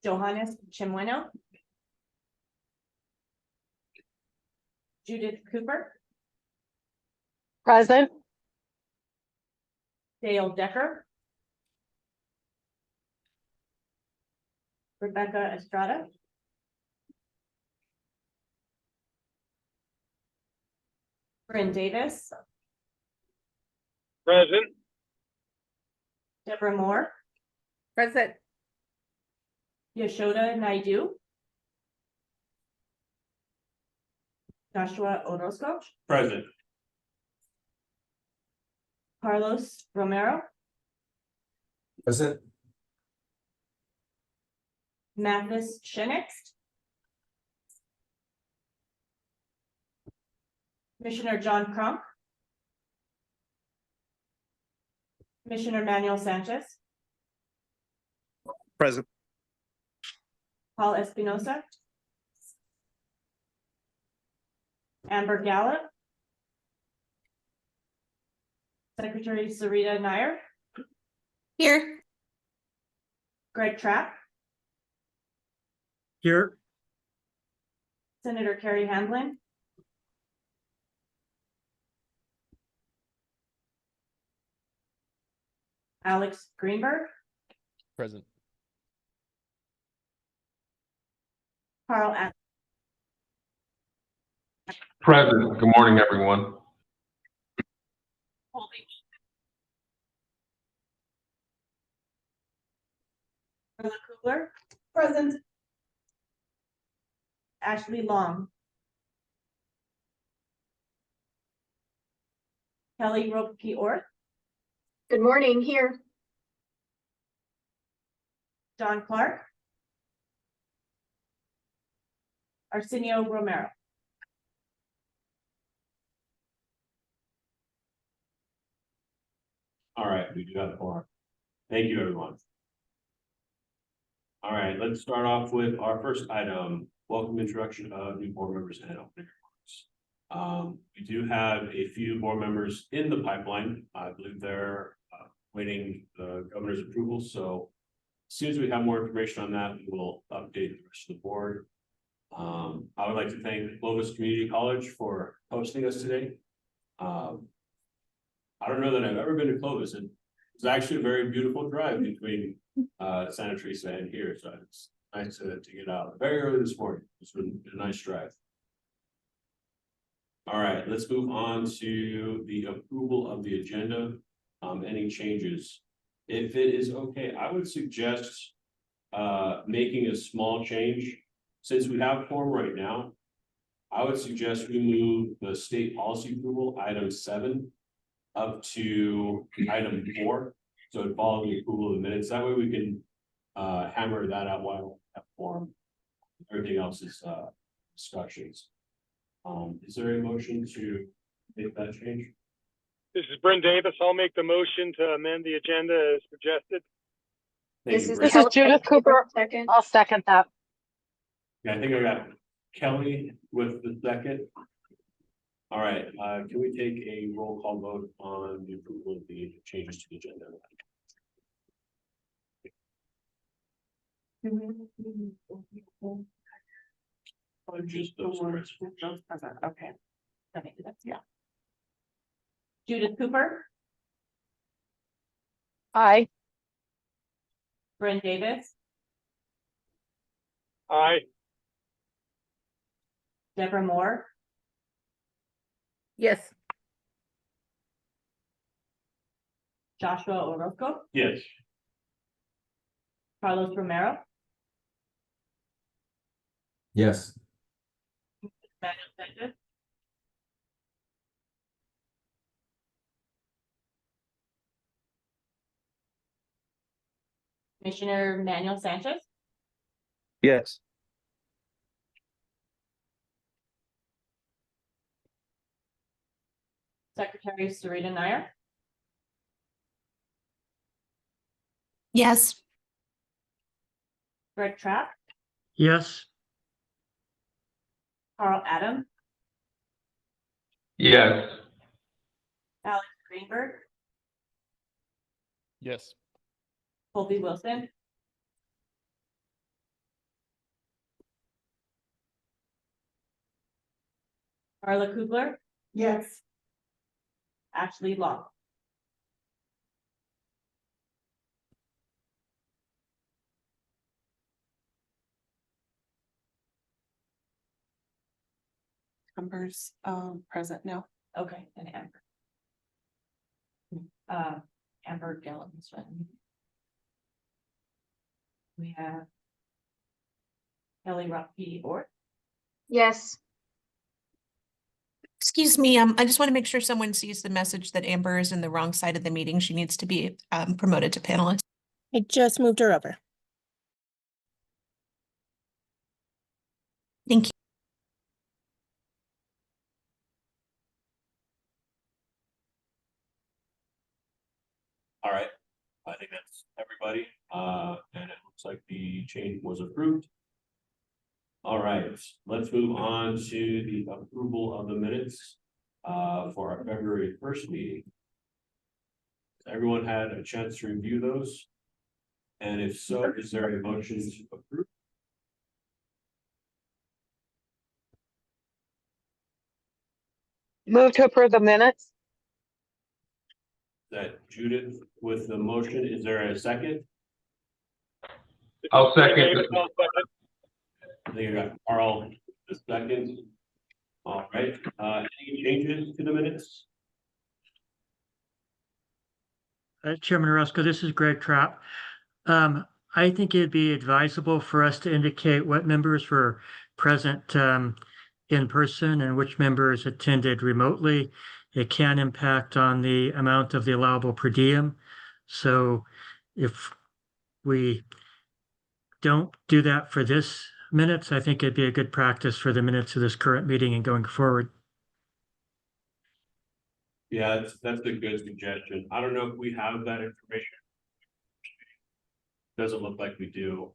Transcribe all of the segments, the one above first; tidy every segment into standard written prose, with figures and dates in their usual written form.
Johannes Chimweno, Judith Cooper, Present. Dale Decker, Rebecca Estrada, Bryn Davis, Present. Deborah Moore, Present. Yashoda Naidu, Joshua Orozco, Present. Carlos Romero, Present. Mathis Shenix, Commissioner John Crump, Commissioner Manuel Sanchez, Present. Paul Espinosa, Amber Gallup, Secretary Sarita Nair, Here. Greg Trapp, Here. Senator Kerry Hamblin, Alex Greenberg, Present. Carl Adams. Present. Good morning, everyone. Carla Kugler. Present. Ashley Long. Kelly Ropke Orth, Good morning. Here. John Clark. Arsenio Romero. All right, we do have 4. Thank you, everyone. All right, let's start off with our first item, welcome introduction of new board members and opening remarks. We do have a few board members in the pipeline. I believe they're waiting the governor's approval. So as soon as we have more information on that, we will update the rest of the board. I would like to thank Clovis Community College for hosting us today. I don't know that I've ever been to Clovis, and it's actually a very beautiful drive between Santa Teresa and here, so it's nice to get out very early this morning. It's been a nice drive. All right, let's move on to the approval of the agenda. Any changes? If it is okay, I would suggest making a small change. Since we have quorum right now, I would suggest we move the state policy approval, item 7, up to item 4. So it follows the approval of the minutes. That way we can hammer that out while we have quorum. Everything else is discussions. Is there a motion to make that change? This is Bryn Davis. I'll make the motion to amend the agenda as suggested. Thank you, This Brent. is Judith Cooper. Second. I'll second that. Yeah, I think I got Kelly with the second. All right, can we take a roll call vote on the approval of the changes to the agenda? Or just those words? Okay. Yeah. Judith Cooper, Aye. Bryn Davis, Aye. Deborah Moore, Yes. Joshua Orozco, Yes. Carlos Romero, Yes. Manuel Sanchez, Commissioner Manuel Sanchez, Yes. Secretary Sarita Nair, Yes. Greg Trapp, Yes. Carl Adams, Yes. Alex Greenberg, Yes. Colby Wilson, Carla Kugler, Yes. Ashley Law. Members, present now. Okay, and Amber. Amber Gallup is one. We have Kelly Ruffey Orr, Yes. Excuse me, I just want to make sure someone sees the message that Amber is in the wrong side of the meeting. She needs to be promoted to panelist. I just moved her over. Thank you. All right, I think that's everybody, and it looks like the change was approved. All right, let's move on to the approval of the minutes for our February 1st meeting. Everyone had a chance to review those? And if so, is there a motion to approve? Move to approve the minutes? That Judith with the motion, is there a second? I'll second. Davis, I'll second. I think I got Carl the second. All right, any changes to the minutes? Chairman Roscoe, this is Greg Trapp. I think it'd be advisable for us to indicate what members were present in person and which members attended remotely. It can impact on the amount of the allowable per diem. So if we don't do that for this minutes, I think it'd be a good practice for the minutes of this current meeting and going forward. Yeah, that's a good suggestion. I don't know if we have that information. Doesn't look like we do.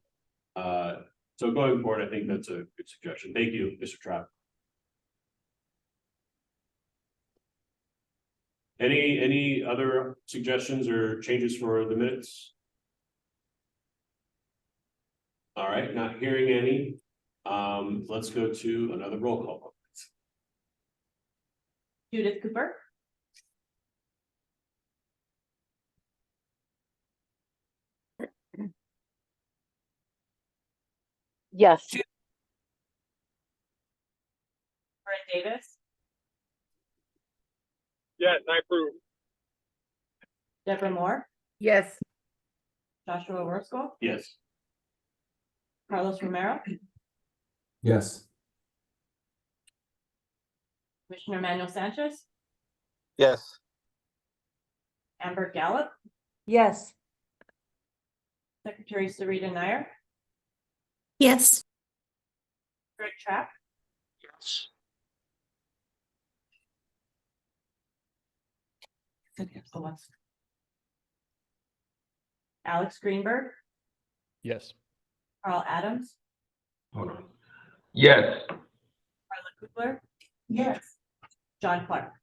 So going forward, I think that's a good suggestion. Thank you, Mr. Trapp. Any other suggestions or changes for the minutes? All right, not hearing any. Let's go to another roll call. Judith Cooper, Yes. Brent Davis, Yes, I approve. Deborah Moore, Yes. Joshua Roscoe, Yes. Carlos Romero, Yes. Commissioner Manuel Sanchez, Yes. Amber Gallup, Yes. Secretary Sarita Nair, Yes. Greg Trapp, Yes. Alex Greenberg, Yes. Carl Adams, Hold on. Yes. Carla Kugler, Yes. John Clark.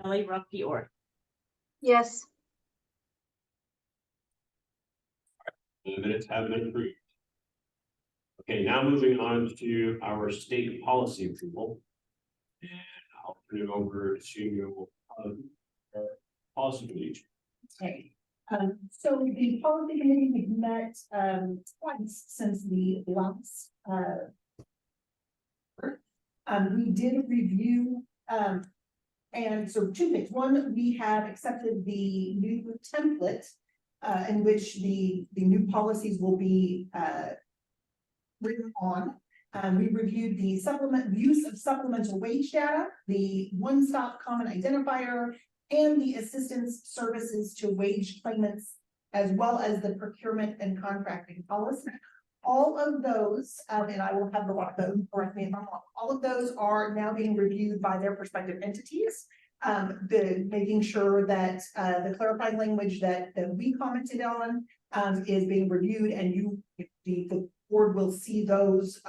Kelly Ruffey Orr. Yes. The minutes have been approved. Okay, now moving on to our state policy approval. And I'll turn it over to policy committee. Okay, so the policy committee has met, twice since the last, we did review, and so two things. One, we have accepted the new template, in which the new policies will be, written on. We reviewed the use of supplemental wage data, the one-stop common identifier, and the assistance services to wage claimants, as well as the procurement and contracting policy. All of those, and I will have the lot of those, correct me if I'm wrong, all of those are now being reviewed by their respective entities. Making sure that the clarifying language that we commented on is being reviewed, and the board will see those,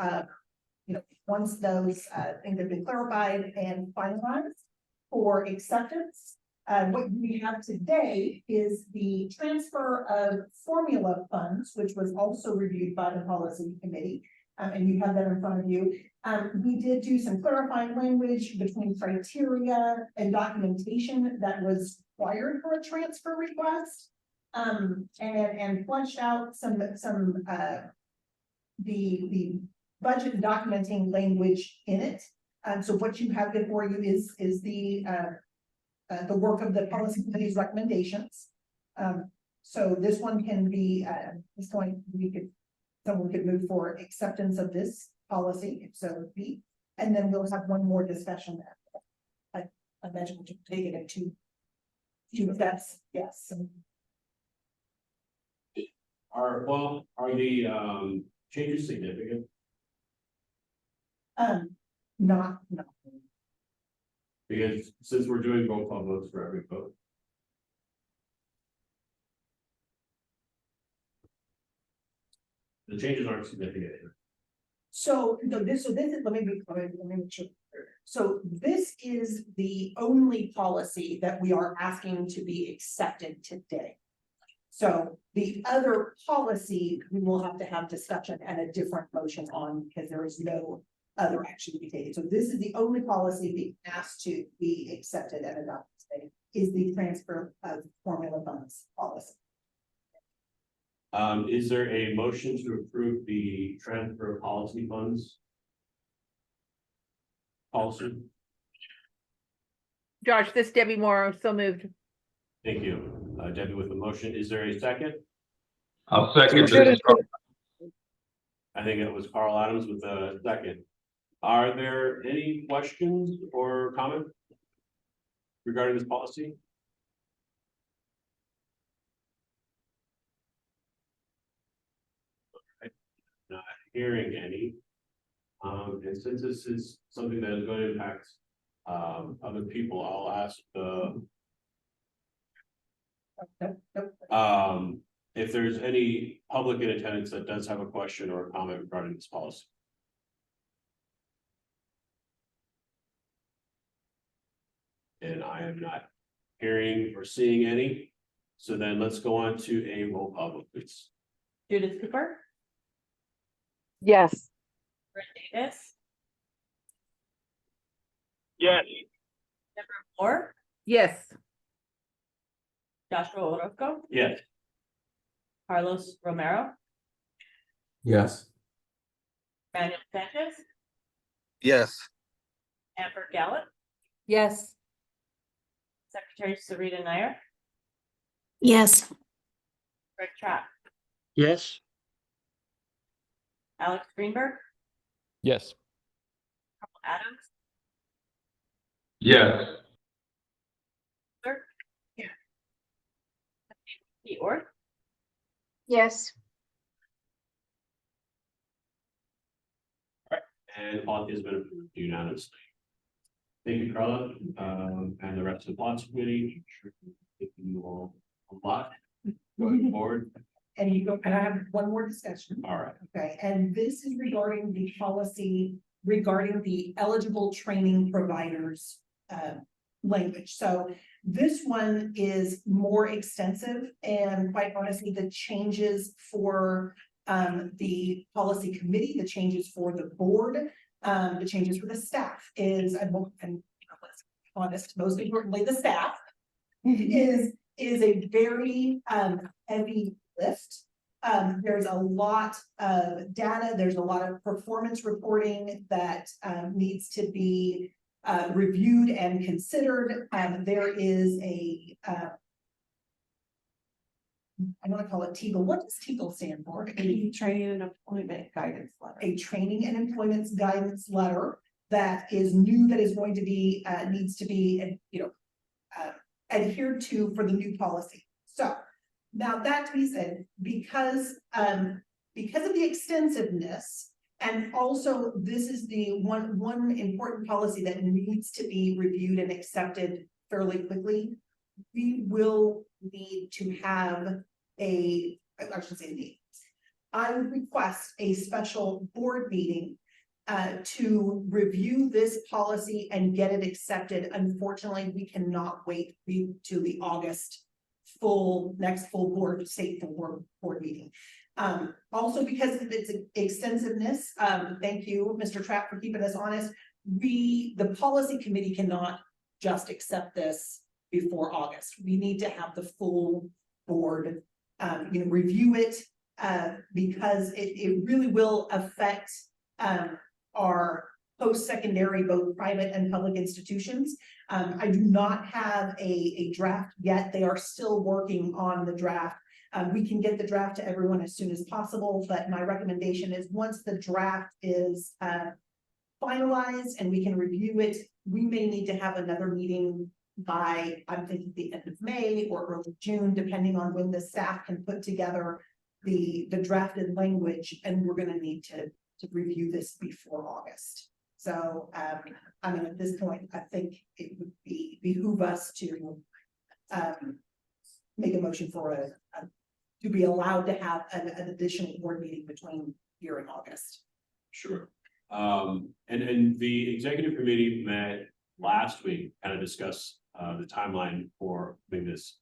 once those things have been clarified and finalized for acceptance. What we have today is the transfer of formula funds, which was also reviewed by the policy committee. and you have that in front of you. We did do some clarifying language between criteria and documentation that was required for a transfer request. And fleshed out the budget and documenting language in it. So what you have before you is the work of the policy committee's recommendations. So this one can be, someone could move for acceptance of this policy, if so be, and then we'll have one more discussion. I imagine we'll take it in two steps, yes. Are the changes significant? Not. Because since we're doing roll call votes for every vote. The changes aren't significant. So, no, this is, let me make sure. So this is the only policy that we are asking to be accepted today. So the other policy, we will have to have discussion and a different motion on, because there is no other action to be taken. So this is the only policy being asked to be accepted and adopted today, is the transfer of formula funds policy. Is there a motion to approve the transfer of policy funds? Policy, Josh, this Debbie Moore, so moved. thank you. Debbie with the motion. Is there a second? I'll second Sure. this. I think it was Carl Adams with a second. Are there any questions or comments regarding this policy? Okay. Not hearing any. And since this is something that is going to impact other people, I'll ask the if there's any public in attendance that does have a question or a comment regarding this policy. And I am not hearing or seeing any. So then let's go on to a roll call vote, please. Judith Cooper, Yes. Brent Davis, Yes. Deborah Moore, Yes. Joshua Orozco, Yes. Carlos Romero, Yes. Manuel Sanchez, Yes. Amber Gallup, Yes. Secretary Sarita Nair, Yes. Greg Trapp, Yes. Alex Greenberg, Yes. Carl Adams, Yes. Pete Orth, Yes. And policy has been approved unanimously. Thank you, Carla, and the rest of the policy committee. I'm sure taking you all a lot going forward. And and I have one more discussion. All right. Okay, and this is regarding the policy regarding the eligible training providers language. So this one is more extensive, and quite honestly, the changes for the policy committee, the changes for the board, the changes for the staff is, and let's be honest, most importantly, the staff is a very heavy lift. There's a lot of data, there's a lot of performance reporting that needs to be reviewed and considered. There is I want to call it TEAGLE. What does TEAGLE stand for? Training and Employment Guidance Letter. A training and employment guidance letter that is new, that is going to be needs to be adhered to for the new policy. So now that to be said, because of the extensiveness, and also this is the one important policy that needs to be reviewed and accepted fairly quickly, we will need to have I should say need. I would request a special board meeting to review this policy and get it accepted. Unfortunately, we cannot wait to the August next full board meeting. Also because of its extensiveness, thank you, Mr. Trapp, for keeping us honest. The policy committee cannot just accept this before August. We need to have the full board, review it, because it really will affect, our post-secondary, both private and public institutions. I do not have a draft yet. They are still working on the draft. We can get the draft to everyone as soon as possible, but my recommendation is once the draft is finalized and we can review it, we may need to have another meeting by, I'm thinking, the end of May or early June, depending on when the staff can put together the drafted language, and we're gonna need to review this before August. So, at this point, I think it would behoove us to make a motion for to be allowed to have an additional board meeting between here and August. Sure. And the executive committee met last week, kind of discuss the timeline for doing this.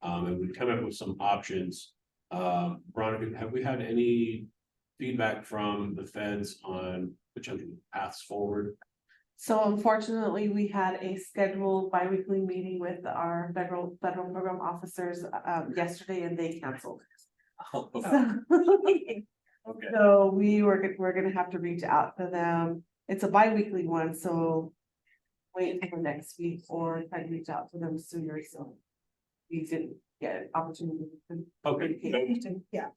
And we've come up with some options. Veronica, have we had any feedback from the feds on potential paths forward? So unfortunately, we had a scheduled bi-weekly meeting with our federal program officers yesterday, and they canceled. Oh, okay. So we're gonna have to reach out to them. It's a bi-weekly one, so wait until next week or try to reach out to them sooner, so we didn't get an opportunity to. Okay. communicate. Yeah.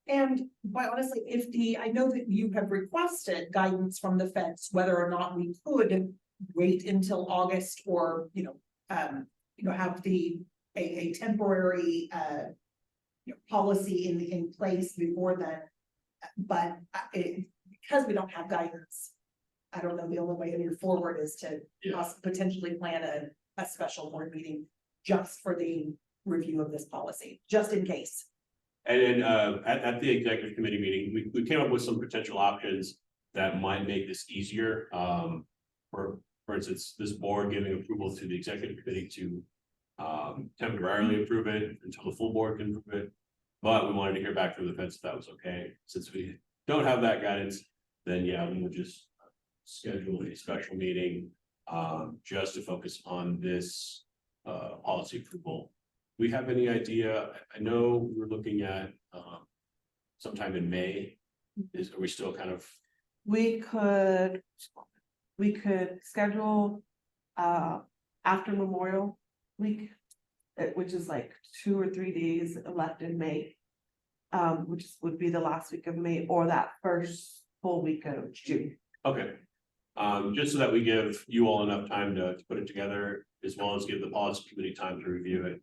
And quite honestly, I know that you have requested guidance from the feds, whether or not we could wait until August or, have a temporary, policy in place before then. But because we don't have guidance, I don't know, the only way to move forward is to potentially plan a special board meeting just for the review of this policy, just in case. And then at the executive committee meeting, we came up with some potential options that might make this easier. For instance, this board giving approval to the executive committee to temporarily approve it until the full board can approve it. But we wanted to hear back from the feds if that was okay. Since we don't have that guidance, then yeah, we would just schedule a special meeting just to focus on this policy approval. We have any idea? I know we're looking at sometime in May. Are we still kind of? We could schedule after Memorial Week, which is like 2 or 3 days left in May. Which would be the last week of May or that first full week of June. Okay. Just so that we give you all enough time to put it together, as well as give the policy committee time to review it.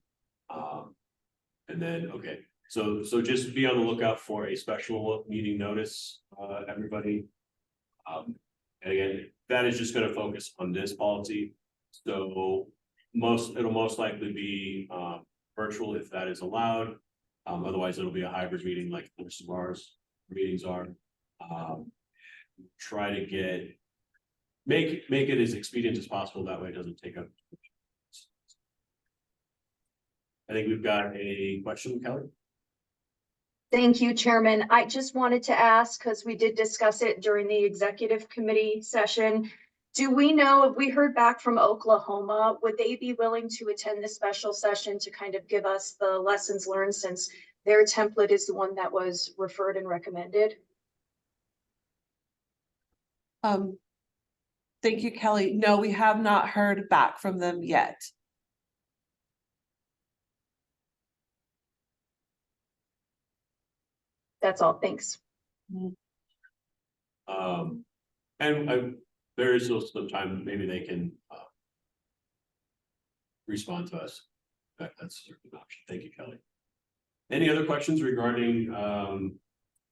And then, okay, so just be on the lookout for a special meeting notice, everybody. And again, that is just going to focus on this policy. So it'll most likely be virtual if that is allowed. Otherwise, it'll be a hybrid meeting like most of our meetings are. Try to make it as expedient as possible. That way it doesn't take up. I think we've got a question, Kelly. Thank you, Chairman. I just wanted to ask, because we did discuss it during the executive committee session. Do we know if we heard back from Oklahoma, would they be willing to attend the special session to kind of give us the lessons learned, since their template is the one that was referred and recommended? Thank you, Kelly. No, we have not heard back from them yet. That's all. Thanks. And there is still some time, maybe they can respond to us. That's certainly an option. Thank you, Kelly. Any other questions regarding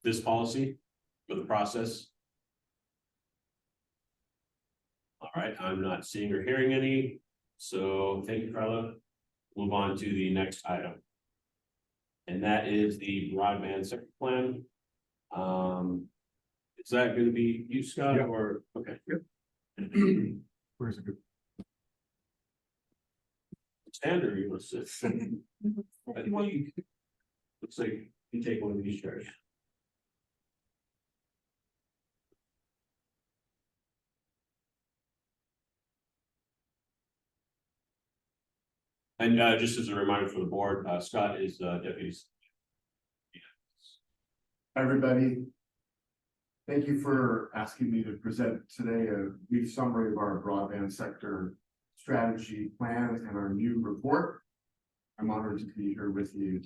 this policy or the process? All right, I'm not seeing or hearing any. So thank you, Carla. Move on to the next item. And that is the broadband sector plan. Is that going to be you, Scott, or okay? Yep. Where's it? Stand or you want to sit? I think looks like You take one of these chairs. And just as a reminder for the board, Scott is deputy. Everybody, thank you for asking me to present today a brief summary of our broadband sector strategy plan and our new report. I'm honored to be here with you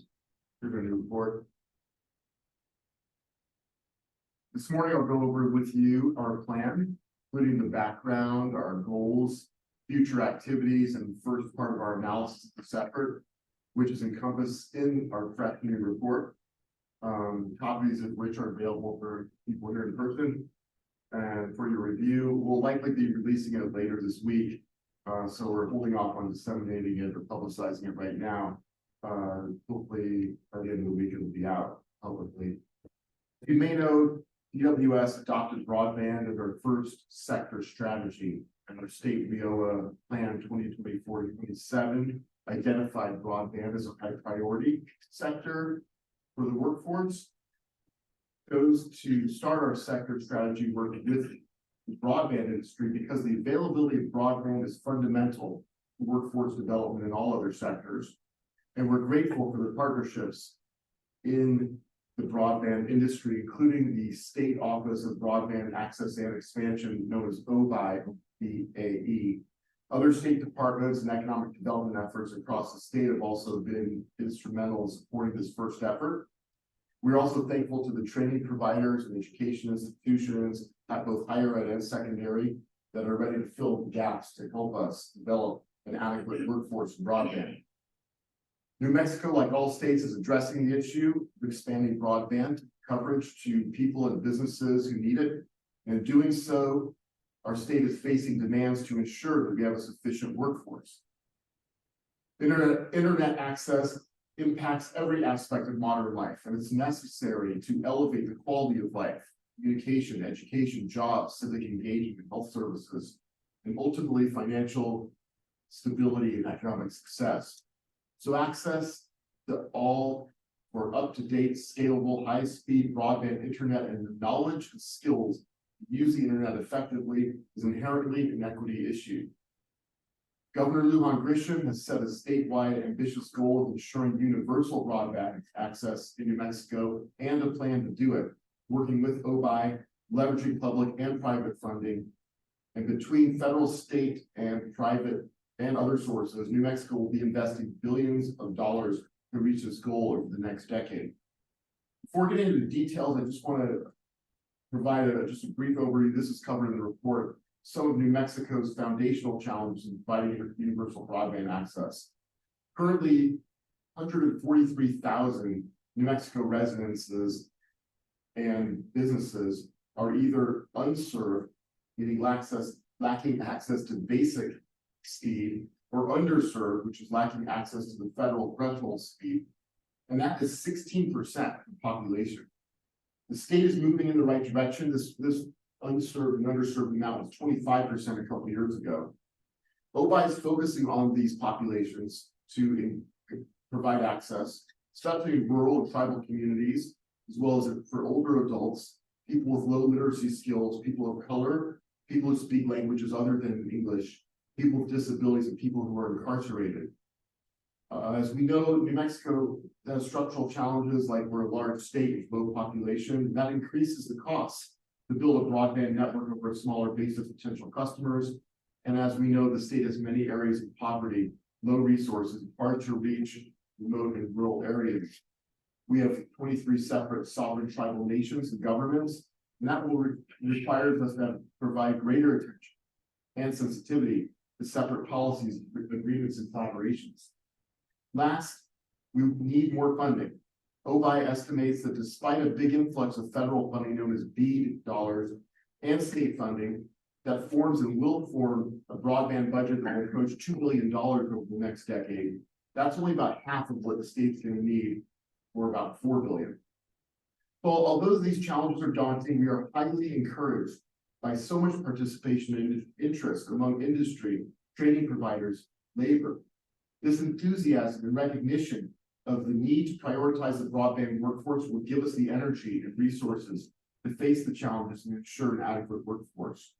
for the new report. This morning, I'll go over with you our plan, including the background, our goals, future activities, and the first part of our analysis of this effort, which is encompassed in our fresh new report. Copies of which are available for people here in person and for your review. We'll likely be releasing it later this week. So we're holding off on disseminating it or publicizing it right now. Hopefully by the end of the week, it'll be out publicly. You may know DWS adopted broadband as our first sector strategy, and our state WIOA plan 2024-27 identified broadband as a high priority sector for the workforce. Goes to start our sector strategy working with the broadband industry because the availability of broadband is fundamental to workforce development in all other sectors. And we're grateful for the partnerships in the broadband industry, including the State Office of Broadband Access and Expansion, known as OBAE. Other state departments and economic development efforts across the state have also been instrumental in supporting this first effort. We're also thankful to the training providers and education institutions at both higher ed and secondary that are ready to fill the gaps to help us develop an adequate workforce in broadband. New Mexico, like all states, is addressing the issue of expanding broadband coverage to people and businesses who need it. And in doing so, our state is facing demands to ensure that we have a sufficient workforce. Internet access impacts every aspect of modern life, and it's necessary to elevate the quality of life, communication, education, jobs, civic engagement, health services, and ultimately financial stability and economic success. So access to all for up-to-date, scalable, high-speed broadband internet and the knowledge and skills to use the internet effectively is inherently an equity issue. Governor Lujan Grisham has set a statewide ambitious goal of ensuring universal broadband access in New Mexico and a plan to do it, working with OBI, leveraging public and private funding, and between federal, state, and private and other sources, New Mexico will be investing billions of dollars to reach this goal over the next decade. Before getting into the details, I just want to provide just a brief overview. This is covered in the report. Some of New Mexico's foundational challenges in providing universal broadband access. Currently, 143,000 New Mexico residences and businesses are either unserved, meaning lacking access to basic speed, or underserved, which is lacking access to the federal threshold speed. And that is 16% of the population. The state is moving in the right direction. This unserved and underserved amount was 25% a couple of years ago. OBI is focusing on these populations to provide access, especially in rural and tribal communities, as well as for older adults, people with low literacy skills, people of color, people who speak languages other than English, people with disabilities, and people who are incarcerated. As we know, New Mexico has structural challenges like we're a large state with low population. That increases the cost to build a broadband network over a smaller base of potential customers. And as we know, the state has many areas of poverty, low resources, hard to reach remote and rural areas. We have 23 separate sovereign tribal nations and governments, and that will require us to provide greater attention and sensitivity to separate policies, agreements, and collaborations. Last, we need more funding. OBI estimates that despite a big influx of federal funding known as BEAD dollars and state funding that forms and will form a broadband budget that will approach $2 billion over the next decade, that's only about half of what the state's going to need for about $4 billion. So although these challenges are daunting, we are highly encouraged by so much participation and interest among industry, training providers, labor. This enthusiasm and recognition of the need to prioritize the broadband workforce will give us the energy and resources to face the challenges and ensure an adequate workforce.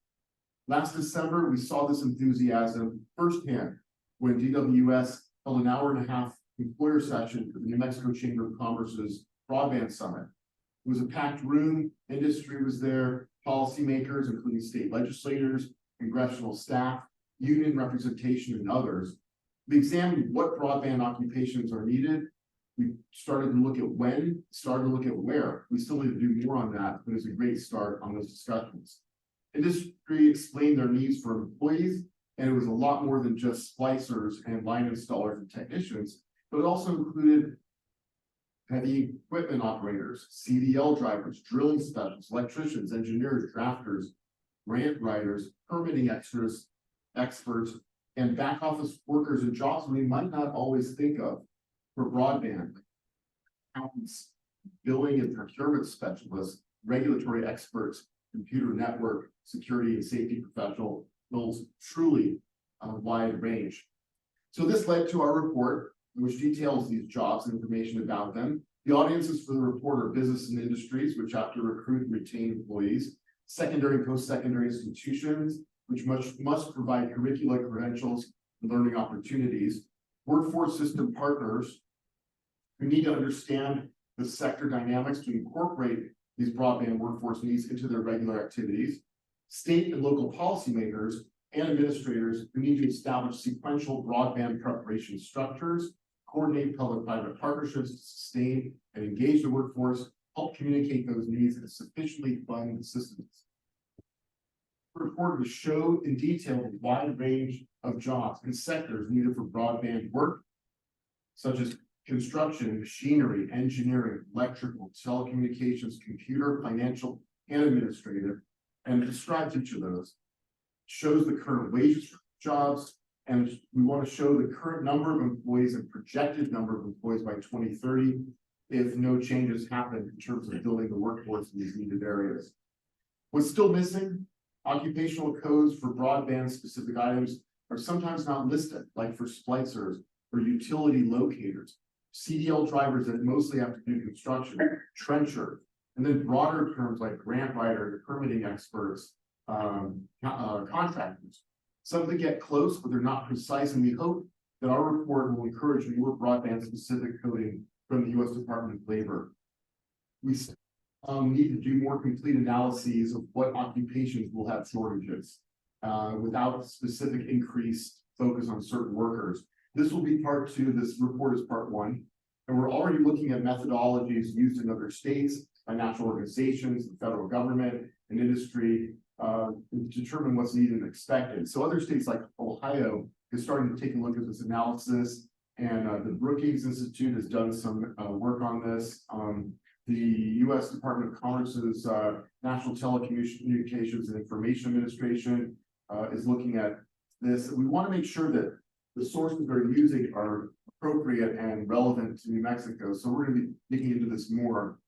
Last December, we saw this enthusiasm firsthand when DWS held an hour-and-a-half employer session for the New Mexico Chamber of Commerce's Broadband Summit. It was a packed room, industry was there, policymakers, including state legislators, congressional staff, union representation, and others. We examined what broadband occupations are needed. We started to look at when, started to look at where. We still need to do more on that, but it's a great start on those discussions. Industry explained their needs for employees, and it was a lot more than just splicers and line installers and technicians, but it also included heavy equipment operators, CDL drivers, drilling specialists, electricians, engineers, drafters, grant writers, permitting experts, and back office workers and jobs we might not always think of for broadband. Accountants, billing and procurement specialists, regulatory experts, computer network, security and safety professionals, truly a wide range. So this led to our report, which details these jobs and information about them. The audiences for the report are business and industries, which have to recruit and retain employees, secondary and post-secondary institutions, which must provide curricular credentials and learning opportunities, workforce system partners who need to understand the sector dynamics to incorporate these broadband workforce needs into their regular activities, state and local policymakers and administrators who need to establish sequential broadband preparation structures, coordinate public-private partnerships to sustain and engage the workforce, help communicate those needs, and sufficiently fund the systems. The report will show in detail the wide range of jobs and sectors needed for broadband work, such as construction, machinery, engineering, electrical, telecommunications, computer, financial, and administrative, and it describes each of those. Shows the current wages for jobs, and we want to show the current number of employees and projected number of employees by 2030 if no changes happen in terms of building the workforce in these needed areas. What's still missing? Occupational codes for broadband specific items are sometimes not listed, like for splicers or utility locators, CDL drivers that mostly have to do construction, trencher, and then broader terms like grant writer, permitting experts, contractors. Some of them get close, but they're not precise, and we hope that our report will encourage more broadband specific coding from the U.S. Department of Labor. We need to do more complete analyses of what occupations will have shortages without specific increased focus on certain workers. This will be part 2. This report is part 1. And we're already looking at methodologies used in other states, by national organizations, the federal government, and industry to determine what's needed and expected. So other states like Ohio is starting to take a look at this analysis, and the Brookings Institute has done some work on this. The U.S. Department of Commerce's National Telecommunications and Information Administration is looking at this. We want to make sure that the sources they're using are appropriate and relevant to New Mexico. So we're going to be digging into this more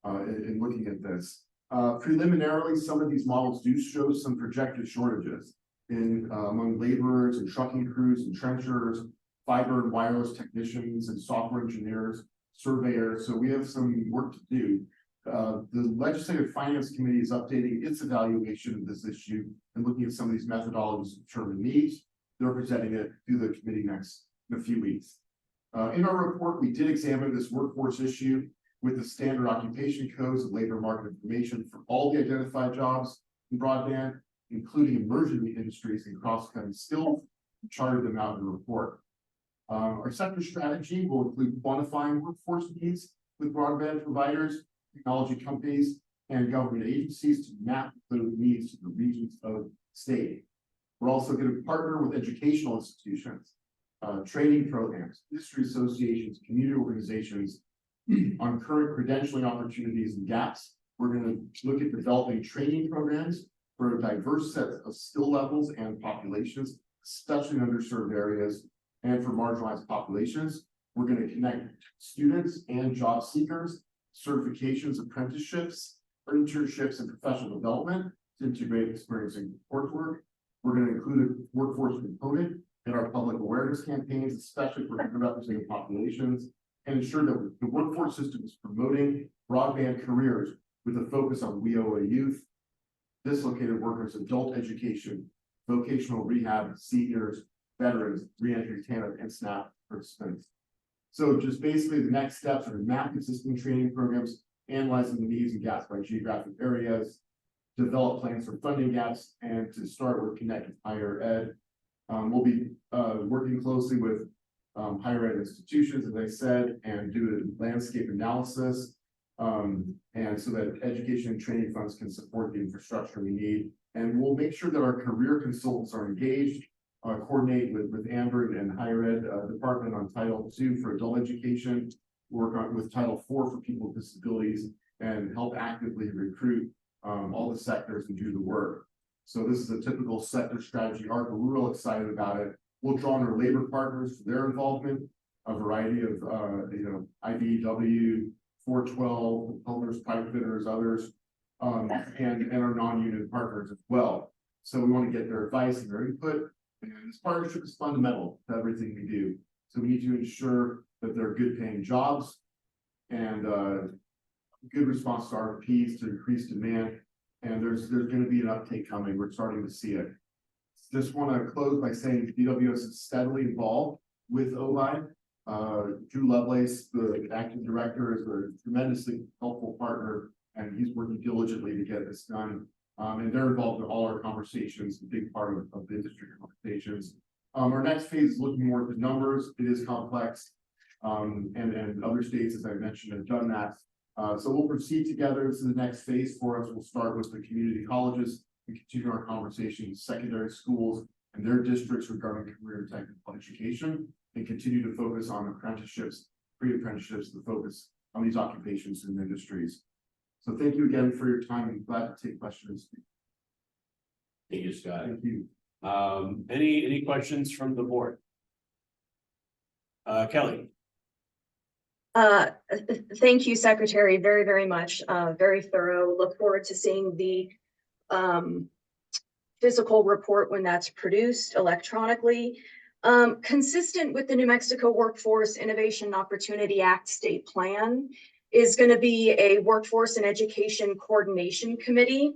in looking at this. Preliminarily, some of these models do show some projected shortages in among laborers and trucking crews and trenchers, fiber and wireless technicians and software engineers, surveyors. So we have some work to do. The Legislative Finance Committee is updating its evaluation of this issue and looking at some of these methodologies to determine needs. They're presenting it to the committee next in a few weeks. In our report, we did examine this workforce issue with the standard occupation codes and labor market information for all the identified jobs in broadband, including emerging industries and cross-cutting skills, and charted them out in the report. Our sector strategy will include quantifying workforce needs with broadband providers, technology companies, and government agencies to map those needs to the regions of the state. We're also going to partner with educational institutions, training programs, industry associations, community organizations on current credentialing opportunities and gaps. We're going to look at developing training programs for a diverse set of skill levels and populations, especially in underserved areas and for marginalized populations. We're going to connect students and job seekers, certifications, apprenticeships, internships, and professional development to integrate experiencing work. We're going to include a workforce component in our public awareness campaigns, especially for underrepresented populations and ensure that the workforce system is promoting broadband careers with a focus on WIOA youth, dislocated workers, adult education, vocational rehab, seniors, veterans, reentry TANF, and SNAP participants. So just basically the next steps are to map existing training programs, analyzing the needs and gaps by geographic areas, develop plans for funding gaps, and to start with Connect with Higher Ed. We'll be working closely with higher ed institutions, as I said, and do a landscape analysis. And so that education and training funds can support the infrastructure we need. And we'll make sure that our career consultants are engaged, coordinate with Amber and higher ed department on Title II for adult education, work on with Title IV for people with disabilities, and help actively recruit all the sectors and do the work. So this is a typical sector strategy arc. We're real excited about it. We'll draw on our labor partners for their involvement, a variety of IBEW, 412, plumbers, pipe fitters, others, and our non-union partners as well. So we want to get their advice and their input. And this partnership is fundamental to everything we do. So we need to ensure that there are good paying jobs and good response to RFPs to increase demand. And there's going to be an uptake coming. We're starting to see it. Just want to close by saying DWS is steadily involved with OVI. Drew Lovelace, the acting director, is a tremendously helpful partner, and he's working diligently to get this done. And they're involved in all our conversations, a big part of the industry conversations. Our next phase is looking more at the numbers. It is complex, and other states, as I mentioned, have done that. So we'll proceed together. This is the next phase for us. We'll start with the community colleges and continue our conversation with secondary schools and their districts regarding career and technical education, and continue to focus on apprenticeships, pre-apprenticeships, the focus on these occupations and industries. So thank you again for your time. I'm glad to take questions. Thank you, Scott. Thank you. Any questions from the board? Kelly. Thank you, Secretary, very, very much. Very thorough. Look forward to seeing the physical report when that's produced electronically. Consistent with the New Mexico Workforce Innovation and Opportunity Act state plan is going to be a workforce and education coordination committee.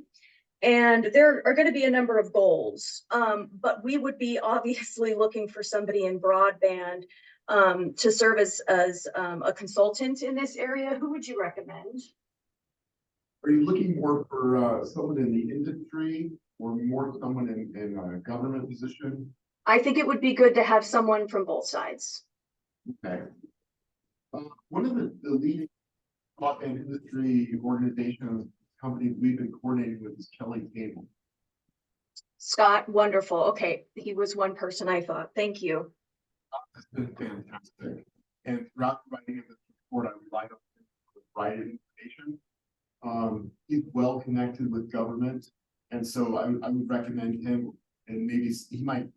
And there are going to be a number of goals, but we would be obviously looking for somebody in broadband to serve as a consultant in this area. Who would you recommend? Are you looking more for someone in the industry or more someone in a government position? I think it would be good to have someone from both sides. Okay. One of the leading broadband industry organizations, companies we've been coordinating with is Kelly Cable. Scott, wonderful. Okay, he was one person I thought. Thank you. It's been fantastic. And throughout the writing of this report, I relied on him for the right information. He's well connected with government. And so I would recommend him, and maybe he might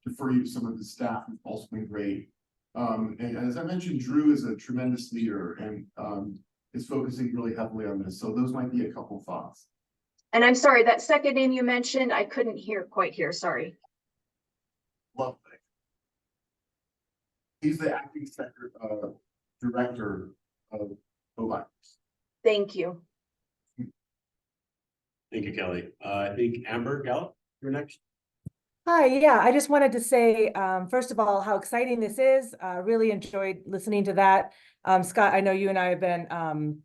defer you to some of his staff who've also been great. And as I mentioned, Drew is a tremendous leader and is focusing really heavily on this. So those might be a couple thoughts. And I'm sorry, that second name you mentioned, I couldn't quite hear, sorry. Lovely. He's the acting director of OVI. Thank you. Thank you, Kelly. I think Amber Gallup, you're next. Hi, yeah, I just wanted to say, first of all, how exciting this is. Really enjoyed listening to that. Scott, I know you and I have been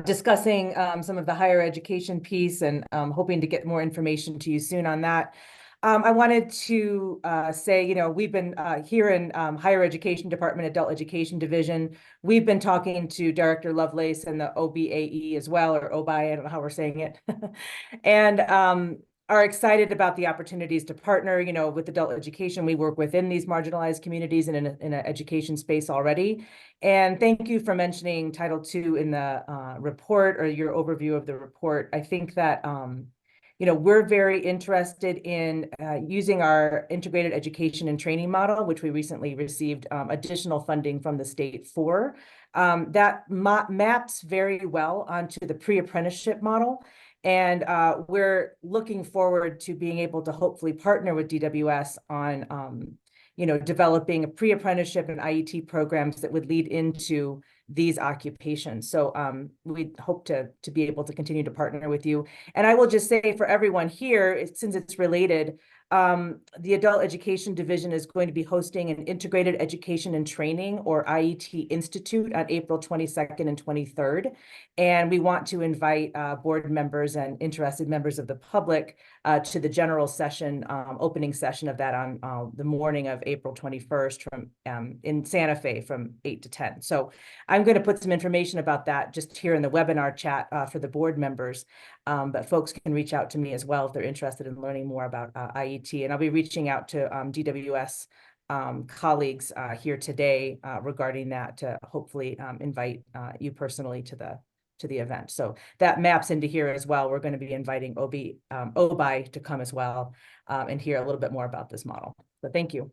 discussing some of the higher education piece and hoping to get more information to you soon on that. I wanted to say, we've been here in higher education department, adult education division. We've been talking to Director Lovelace and the OBAE as well, or OBI, I don't know how we're saying it. And are excited about the opportunities to partner, with adult education. We work within these marginalized communities in an education space already. And thank you for mentioning Title II in the report, or your overview of the report. I think that, we're very interested in using our integrated education and training model, which we recently received additional funding from the state for. That maps very well onto the pre-apprenticeship model. And we're looking forward to being able to hopefully partner with DWS on, developing a pre-apprenticeship and IET programs that would lead into these occupations. So we hope to be able to continue to partner with you. And I will just say for everyone here, since it's related, the Adult Education Division is going to be hosting an Integrated Education and Training, or IET Institute, on April 22nd and 23rd. And we want to invite board members and interested members of the public to the general session, opening session of that on the morning of April 21st from in Santa Fe from 8 to 10. So I'm going to put some information about that just here in the webinar chat for the board members. But folks can reach out to me as well if they're interested in learning more about IET. And I'll be reaching out to DWS colleagues here today regarding that to hopefully invite you personally to the event. So that maps into here as well. We're going to be inviting OBI to come as well and hear a little bit more about this model. So thank you.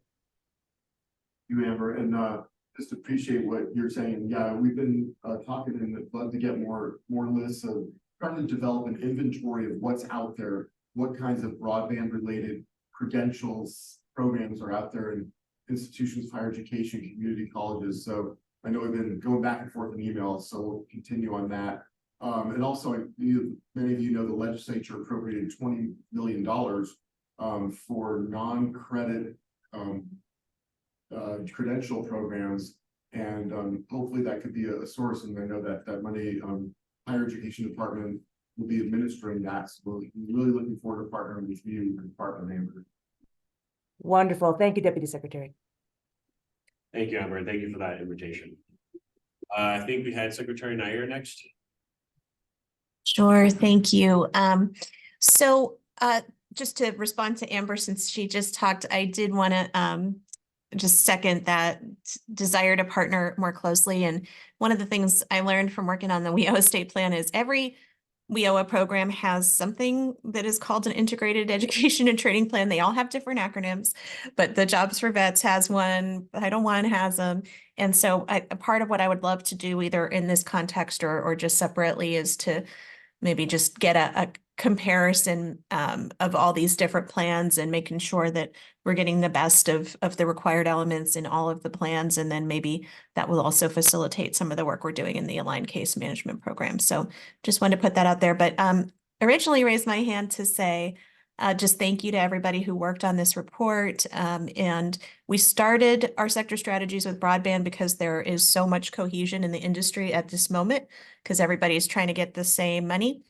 You, Amber, and just appreciate what you're saying. Yeah, we've been talking and would love to get more lists of trying to develop an inventory of what's out there, what kinds of broadband related credentials programs are out there in institutions, higher education, community colleges. So I know we've been going back and forth in emails, so we'll continue on that. And also, many of you know the legislature appropriated $20 million for non-credit credential programs, and hopefully that could be a source. And I know that money, higher education department will be administering that. So we're really looking forward to partnering with you and Department Amber. Wonderful. Thank you, Deputy Secretary. Thank you, Amber, and thank you for that invitation. I think we had Secretary Nair next. Sure, thank you. So just to respond to Amber, since she just talked, I did want to just second that desire to partner more closely. And one of the things I learned from working on the WIOA state plan is every WIOA program has something that is called an integrated education and training plan. They all have different acronyms, but the Jobs for Vets has one, Title I has them. And so a part of what I would love to do either in this context or just separately is to maybe just get a comparison of all these different plans and making sure that we're getting the best of the required elements in all of the plans. And then maybe that will also facilitate some of the work we're doing in the aligned case management program. So just wanted to put that out there, but originally raised my hand to say just thank you to everybody who worked on this report. And we started our sector strategies with broadband because there is so much cohesion in the industry at this moment because everybody's trying to get the same money.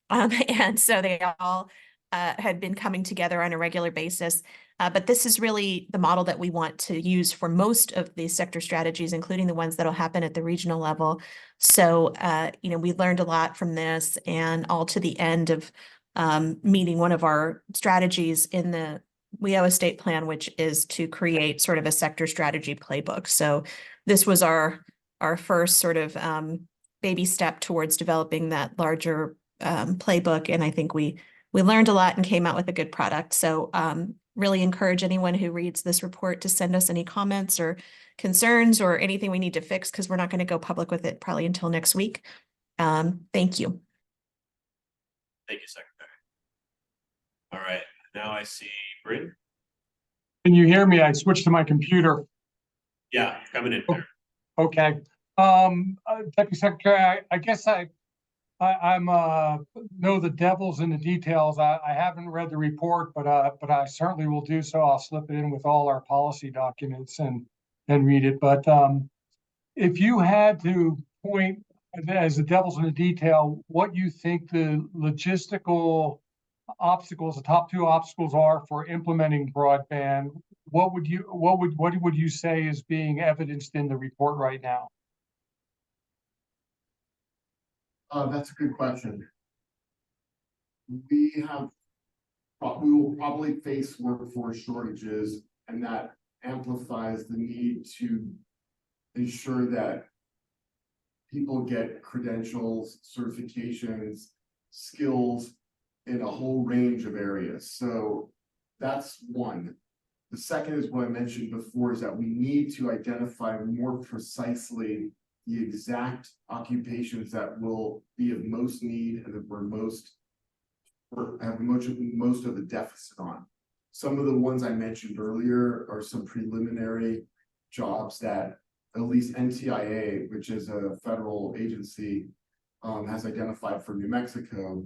And so they all had been coming together on a regular basis. But this is really the model that we want to use for most of these sector strategies, including the ones that will happen at the regional level. So, we learned a lot from this, and all to the end of meeting one of our strategies in the WIOA state plan, which is to create sort of a sector strategy playbook. So this was our first sort of baby step towards developing that larger playbook. And I think we learned a lot and came out with a good product. So really encourage anyone who reads this report to send us any comments or concerns or anything we need to fix, because we're not going to go public with it probably until next week. Thank you. Thank you, Secretary. All right, now I see Bryn. Can you hear me? I switched to my computer. Yeah, coming in there. Okay. Deputy Secretary, I guess I'm know the devil's in the details. I haven't read the report, but I certainly will do so. I'll slip it in with all our policy documents and read it. But if you had to point as the devil's in the detail, what you think the logistical obstacles, the top two obstacles are for implementing broadband, what would you say is being evidenced in the report right now? That's a good question. We will probably face workforce shortages, and that amplifies the need to ensure that people get credentials, certifications, skills in a whole range of areas. So that's one. The second is what I mentioned before, is that we need to identify more precisely the exact occupations that will be of most need and that we're most of the deficit on. some of the ones I mentioned earlier are some preliminary jobs that at least NTIA, which is a federal agency, has identified for New Mexico.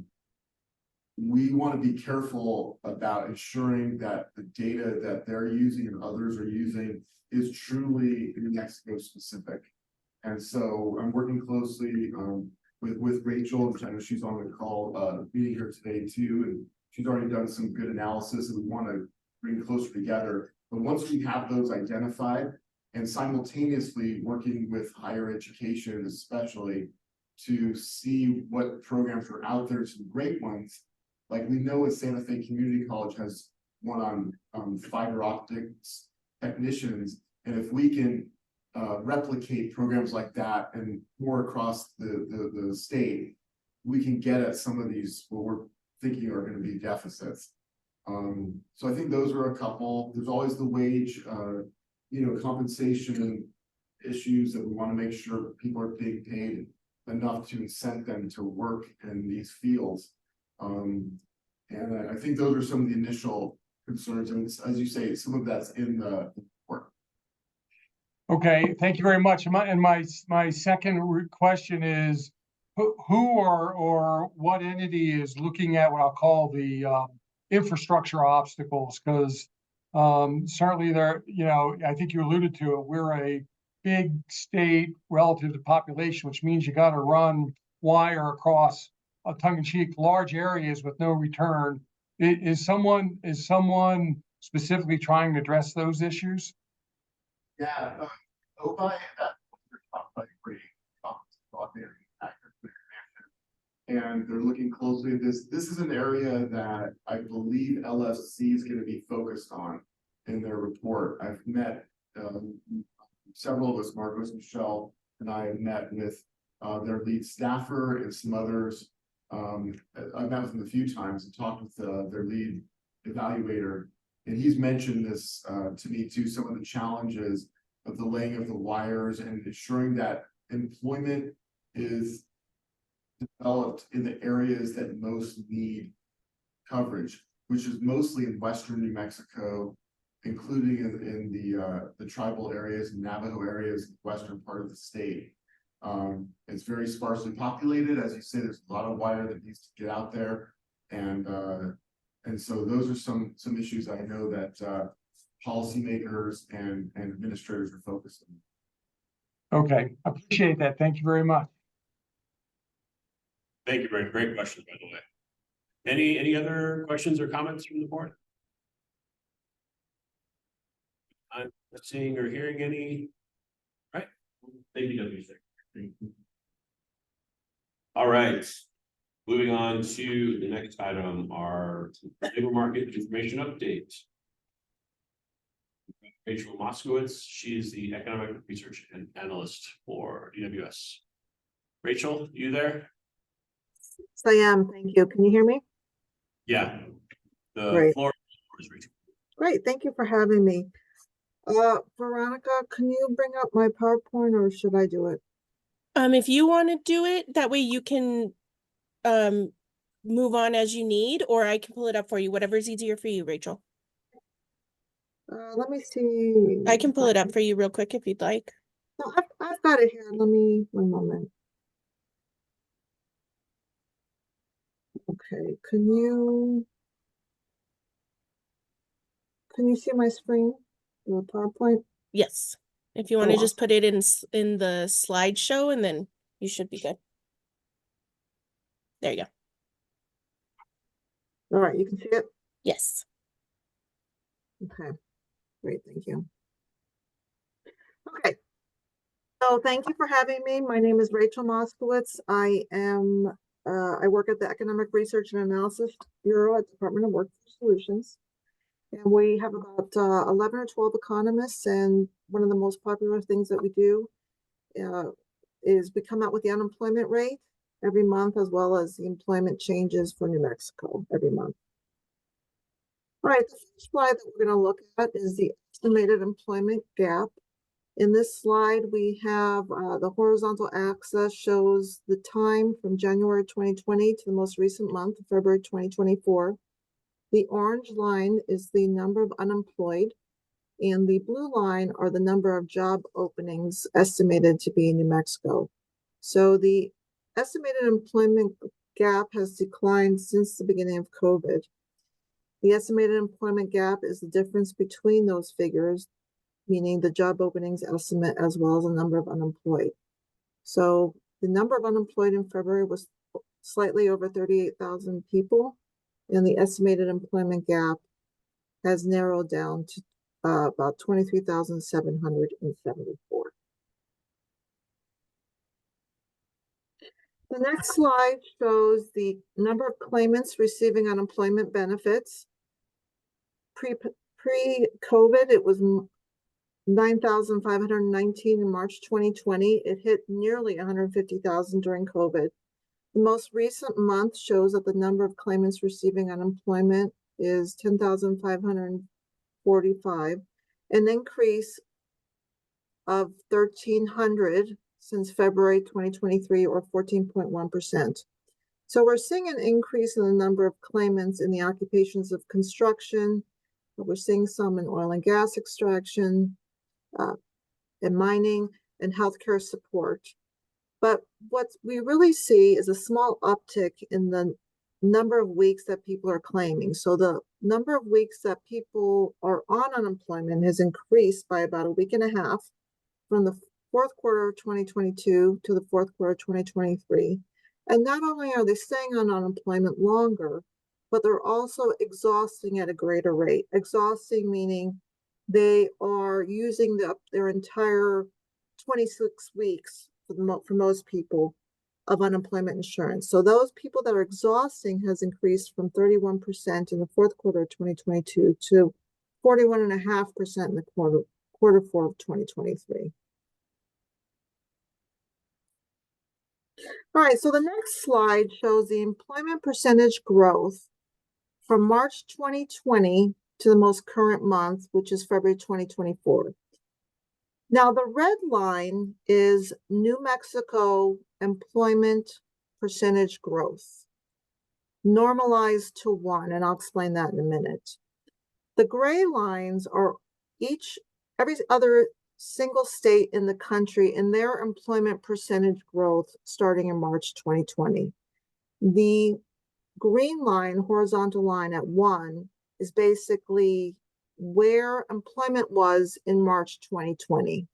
We want to be careful about ensuring that the data that they're using and others are using is truly New Mexico specific. And so I'm working closely with Rachel, which I know she's on the call meeting here today too, and she's already done some good analysis, and we want to bring closer together. But once we have those identified, and simultaneously working with higher education, especially to see what programs are out there, some great ones. Like we know at Santa Fe Community College has one on fiber optics technicians, and if we can replicate programs like that and more across the state, we can get at some of these what we're thinking are going to be deficits. So I think those are a couple. There's always the wage, compensation issues that we want to make sure people are being paid enough to incent them to work in these fields. And I think those are some of the initial concerns. And as you say, some of that's in the report. Okay, thank you very much. My second question is, who or what entity is looking at what I'll call the infrastructure obstacles? Because certainly there, I think you alluded to it, we're a big state relative to population, which means you got to run wire across a tongue-in-cheek large areas with no return. Is someone specifically trying to address those issues? Yeah, and they're looking closely at this. This is an area that I believe LFC is going to be focused on in their report. I've met several of us, Marcos, Michelle, and I have met with their lead staffer and some others. I've met with them a few times and talked with their lead evaluator, and he's mentioned this to me too, some of the challenges of the laying of the wires and ensuring that employment is developed in the areas that most need coverage, which is mostly in western New Mexico, including in the tribal areas and Navajo areas, in the western part of the state. It's very sparsely populated. As you say, there's a lot of wire that needs to get out there. And so those are some issues I know that policymakers and administrators are focused on. Okay, appreciate that. Thank you very much. Thank you, Brent. Great questions, by the way. Any other questions or comments from the board? I'm not seeing or hearing any. Right. Thank you, W. All right. Moving on to the next item, our labor market information update. Rachel Moskowitz, she is the economic research and analyst for DWS. Rachel, you there? Yes, I am. Thank you. Can you hear me? Yeah. The Great. floor is Rachel. Great. Thank you for having me. Veronica, can you bring up my PowerPoint or should I do it? If you want to do it, that way you can move on as you need, or I can pull it up for you, whatever's easier for you, Rachel. Let me see. I can pull it up for you real quick if you'd like. No, I've got it here. One moment. Okay, can you see my screen, the PowerPoint? Yes. If you want to just put it in the slideshow, and then you should be good. There you go. All right, you can see it? Yes. Okay, great, thank you. Okay, so thank you for having me. My name is Rachel Moskowitz. I work at the Economic Research and Analysis Bureau at Department of Workforce Solutions. And we have about 11 or 12 economists, and one of the most popular things that we do is we come out with the unemployment rate every month, as well as the employment changes for New Mexico every month. All right, the first slide that we're going to look at is the estimated employment gap. In this slide, we have the horizontal axis shows the time from January 2020 to the most recent month, February 2024. The orange line is the number of unemployed, and the blue line are the number of job openings estimated to be in New Mexico. So the estimated employment gap has declined since the beginning of COVID. The estimated employment gap is the difference between those figures, meaning the job openings estimate as well as the number of unemployed. So the number of unemployed in February was slightly over 38,000 people, and the estimated employment gap has narrowed down to about 23,774. The next slide shows the number of claimants receiving unemployment benefits. Pre-COVID, it was 9,519 in March 2020. It hit nearly 150,000 during COVID. The most recent month shows that the number of claimants receiving unemployment is 10,545, an increase of 1,300 since February 2023, or 14.1%. So we're seeing an increase in the number of claimants in the occupations of construction. We're seeing some in oil and gas extraction, and mining, and healthcare support. But what we really see is a small uptick in the number of weeks that people are claiming. So the number of weeks that people are on unemployment has increased by about a week and a half from the fourth quarter of 2022 to the fourth quarter of 2023. And not only are they staying on unemployment longer, but they're also exhausting at a greater rate. Exhausting meaning they are using their entire 26 weeks for most people of unemployment insurance. So those people that are exhausting has increased from 31% in the fourth quarter of 2022 to 41.5% in the quarter 4 of 2023. All right, so the next slide shows the employment percentage growth from March 2020 to the most current month, which is February 2024. Now, the red line is New Mexico employment percentage growth, normalized to 1, and I'll explain that in a minute. The gray lines are every other single state in the country and their employment percentage growth starting in March 2020. The green line, horizontal line at 1, is basically where employment was in March 2020.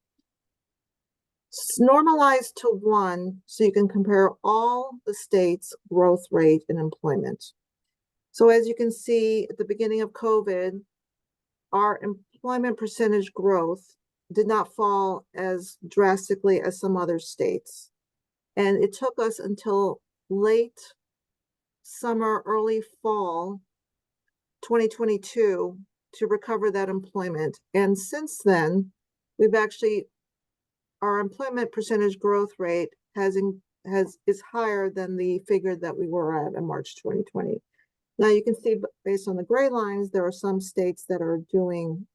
It's normalized to 1 so you can compare all the states' growth rate in employment. So as you can see at the beginning of COVID, our employment percentage growth did not fall as drastically as some other states. And it took us until late summer, early fall 2022 to recover that employment. And since then, our employment percentage growth rate is higher than the figure that we were at in March 2020. Now you can see based on the gray lines, there are some states that are doing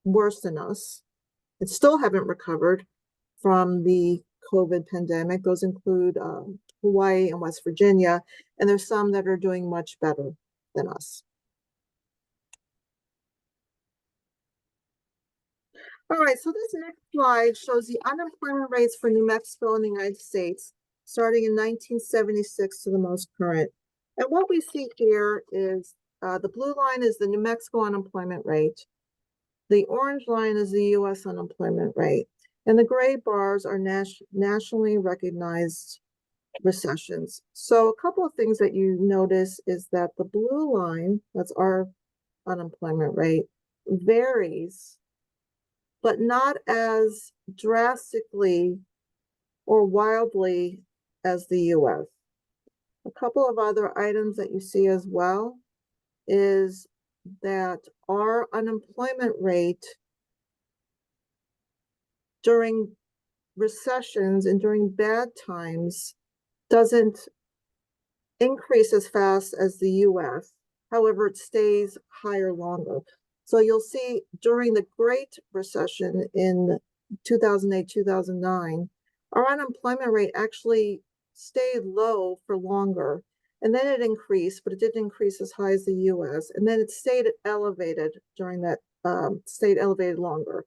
worse than us and still haven't recovered from the COVID pandemic. Those include Hawaii and West Virginia, and there's some that are doing much better than us. All right, so this next slide shows the unemployment rates for New Mexico and the United States, starting in 1976 to the most current. And what we see here is the blue line is the New Mexico unemployment rate. The orange line is the U.S. unemployment rate. And the gray bars are nationally recognized recessions. So a couple of things that you notice is that the blue line, that's our unemployment rate, varies, but not as drastically or wildly as the U.S. A couple of other items that you see as well is that our unemployment rate during recessions and during bad times doesn't increase as fast as the US. However, it stays higher longer. So you'll see during the Great Recession in 2008, 2009, our unemployment rate actually stayed low for longer. And then it increased, but it didn't increase as high as the US. And then it stayed elevated during that, stayed elevated longer.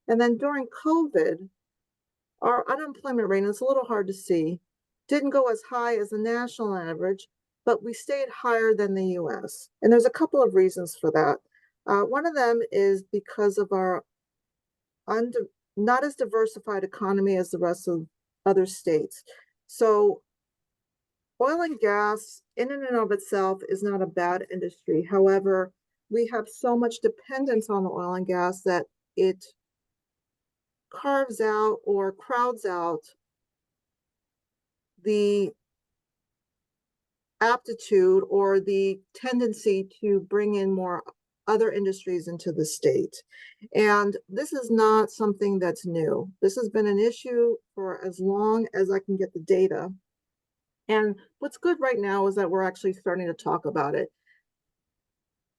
And then during COVID, our unemployment rate, and it's a little hard to see, didn't go as high as the national average, but we stayed higher than the US. And there's a couple of reasons for that. One of them is because of our not as diversified economy as the rest of other states. So oil and gas in and of itself is not a bad industry. However, we have so much dependence on the oil and gas that it carves out or crowds out the aptitude or the tendency to bring in more other industries into the state. And this is not something that's new. This has been an issue for as long as I can get the data. And what's good right now is that we're actually starting to talk about it.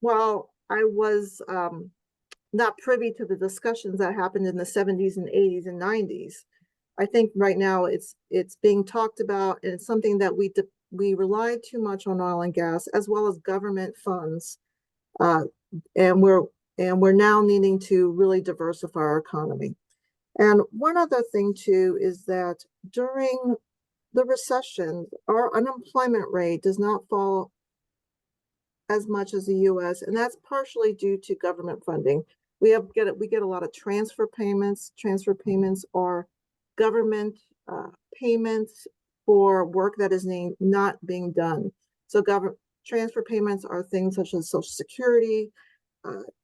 While I was not privy to the discussions that happened in the 70s and 80s and 90s, I think right now it's being talked about, and it's something that we rely too much on oil and gas as well as government funds, and we're now needing to really diversify our economy. And one other thing too is that during the recession, our unemployment rate does not fall as much as the US, and that's partially due to government funding. We get a lot of transfer payments. Transfer payments are government payments for work that is not being done. So transfer payments are things such as Social Security,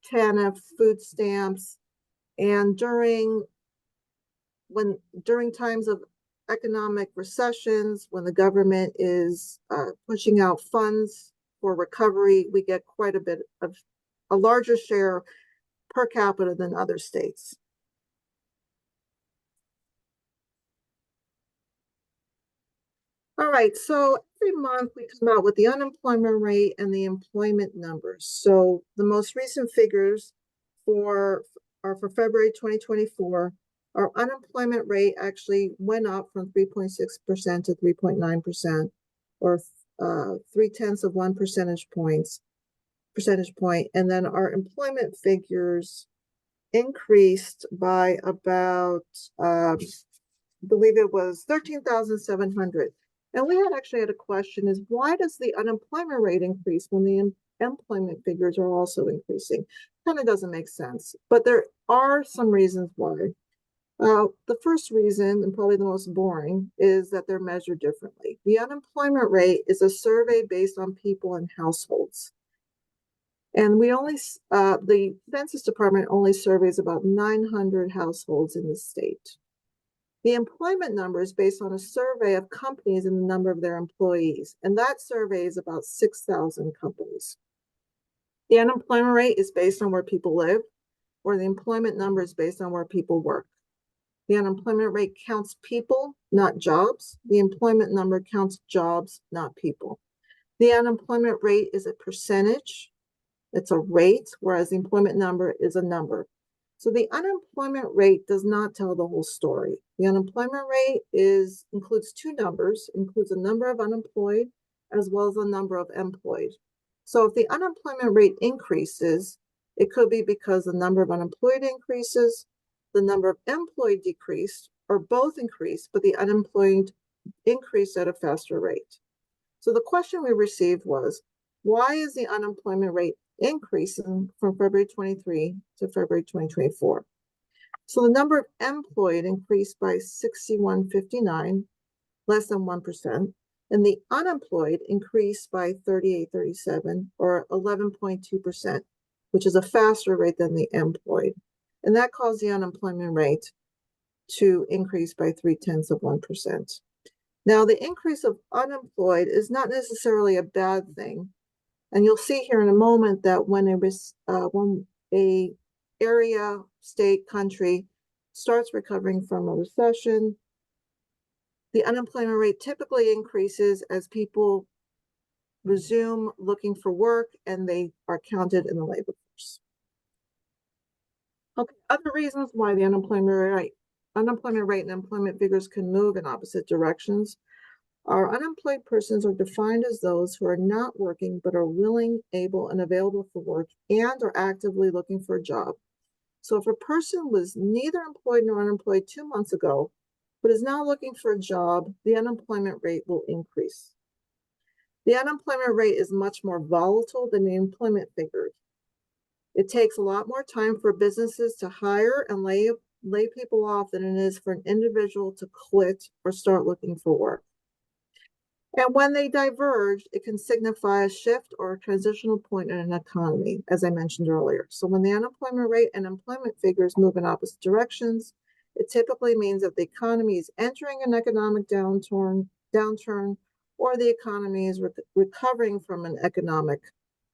TANF, food stamps, and during times of economic recessions, when the government is pushing out funds for recovery, we get quite a bit of a larger share per capita than other states. All right, so every month we come out with the unemployment rate and the employment numbers. So the most recent figures are for February 2024. Our unemployment rate actually went up from 3.6% to 3.9%, or 0.3 percentage point. And then our employment figures increased by about, I believe it was 13,700. And we actually had a question is, why does the unemployment rate increase when the employment figures are also increasing? Kind of doesn't make sense, but there are some reasons why. The first reason, and probably the most boring, is that they're measured differently. The unemployment rate is a survey based on people and households. And the Census Department only surveys about 900 households in the state. The employment number is based on a survey of companies and the number of their employees, and that survey is about 6,000 companies. The unemployment rate is based on where people live, where the employment number is based on where people work. The unemployment rate counts people, not jobs. The employment number counts jobs, not people. The unemployment rate is a percentage. It's a rate, whereas the employment number is a number. So the unemployment rate does not tell the whole story. The unemployment rate includes two numbers, includes a number of unemployed as well as a number of employed. So if the unemployment rate increases, it could be because the number of unemployed increases, the number of employed decreased, or both increased, but the unemployed increased at a faster rate. So the question we received was, why is the unemployment rate increasing from February 23 to February 2024? So the number of employed increased by 6,159, less than 1%, and the unemployed increased by 3,837, or 11.2%, which is a faster rate than the employed. And that caused the unemployment rate to increase by 0.3%. Now, the increase of unemployed is not necessarily a bad thing. And you'll see here in a moment that when a area, state, country starts recovering from a recession, the unemployment rate typically increases as people resume looking for work and they are counted in the labor force. Okay, other reasons why the unemployment rate and employment figures can move in opposite directions Our unemployed persons are defined as those who are not working but are willing, able, and available for work and are actively looking for a job. So if a person was neither employed nor unemployed 2 months ago, but is now looking for a job, the unemployment rate will increase. The unemployment rate is much more volatile than the employment figures. It takes a lot more time for businesses to hire and lay people off than it is for an individual to quit or start looking for work. And when they diverge, it can signify a shift or a transitional point in an economy, as I mentioned earlier. So when the unemployment rate and employment figures move in opposite directions, it typically means that the economy is entering an economic downturn, or the economy is recovering from an economic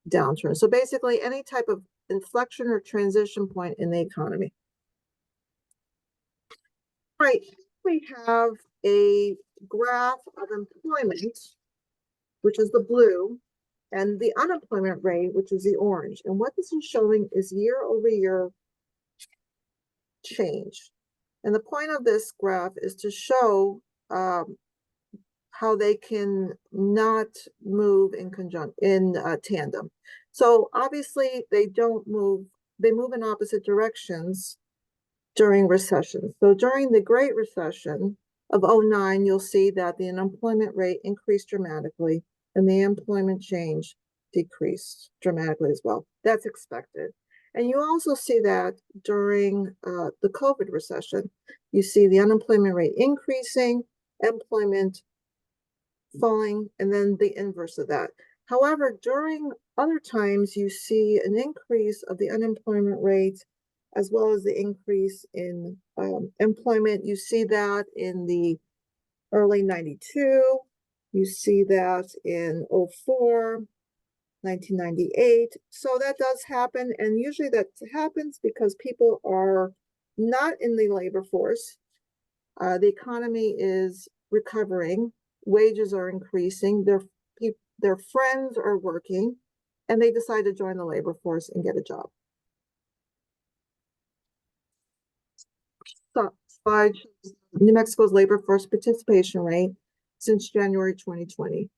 downturn. So basically, any type of inflection or transition point in the economy. Right, we have a graph of employment, which is the blue, and the unemployment rate, which is the orange. And what this is showing is year-over-year change. And the point of this graph is to show how they can not move in tandem. So obviously they don't move, they move in opposite directions during recessions. So during the Great Recession of 2009, you'll see that the unemployment rate increased dramatically and the employment change decreased dramatically as well. That's expected. And you also see that during the COVID recession, you see the unemployment rate increasing, employment falling, and then the inverse of that. However, during other times, you see an increase of the unemployment rate as well as the increase in employment. You see that in the early 92, you see that in 04, 1998. So that does happen, and usually that happens because people are not in the labor force. The economy is recovering, wages are increasing, their friends are working, and they decide to join the labor force and get a job. Slide shows New Mexico's labor force participation rate since January 2020.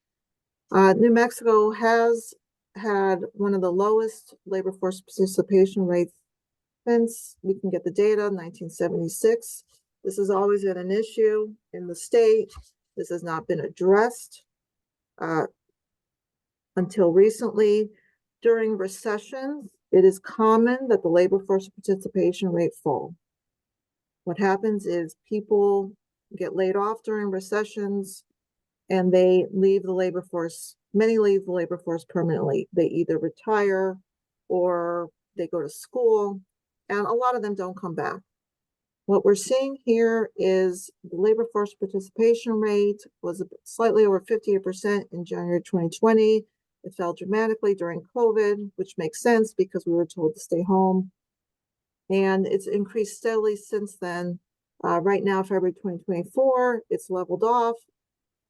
New Mexico has had one of the lowest labor force participation rates since we can get the data, 1976. This has always been an issue in the state. This has not been addressed until recently. During recessions, it is common that the labor force participation rate fall. What happens is people get laid off during recessions and they leave the labor force. Many leave the labor force permanently. They either retire or they go to school, and a lot of them don't come back. What we're seeing here is the labor force participation rate was slightly over 58% in January 2020. It fell dramatically during COVID, which makes sense because we were told to stay home. And it's increased steadily since then. Right now, February 2024, it's leveled off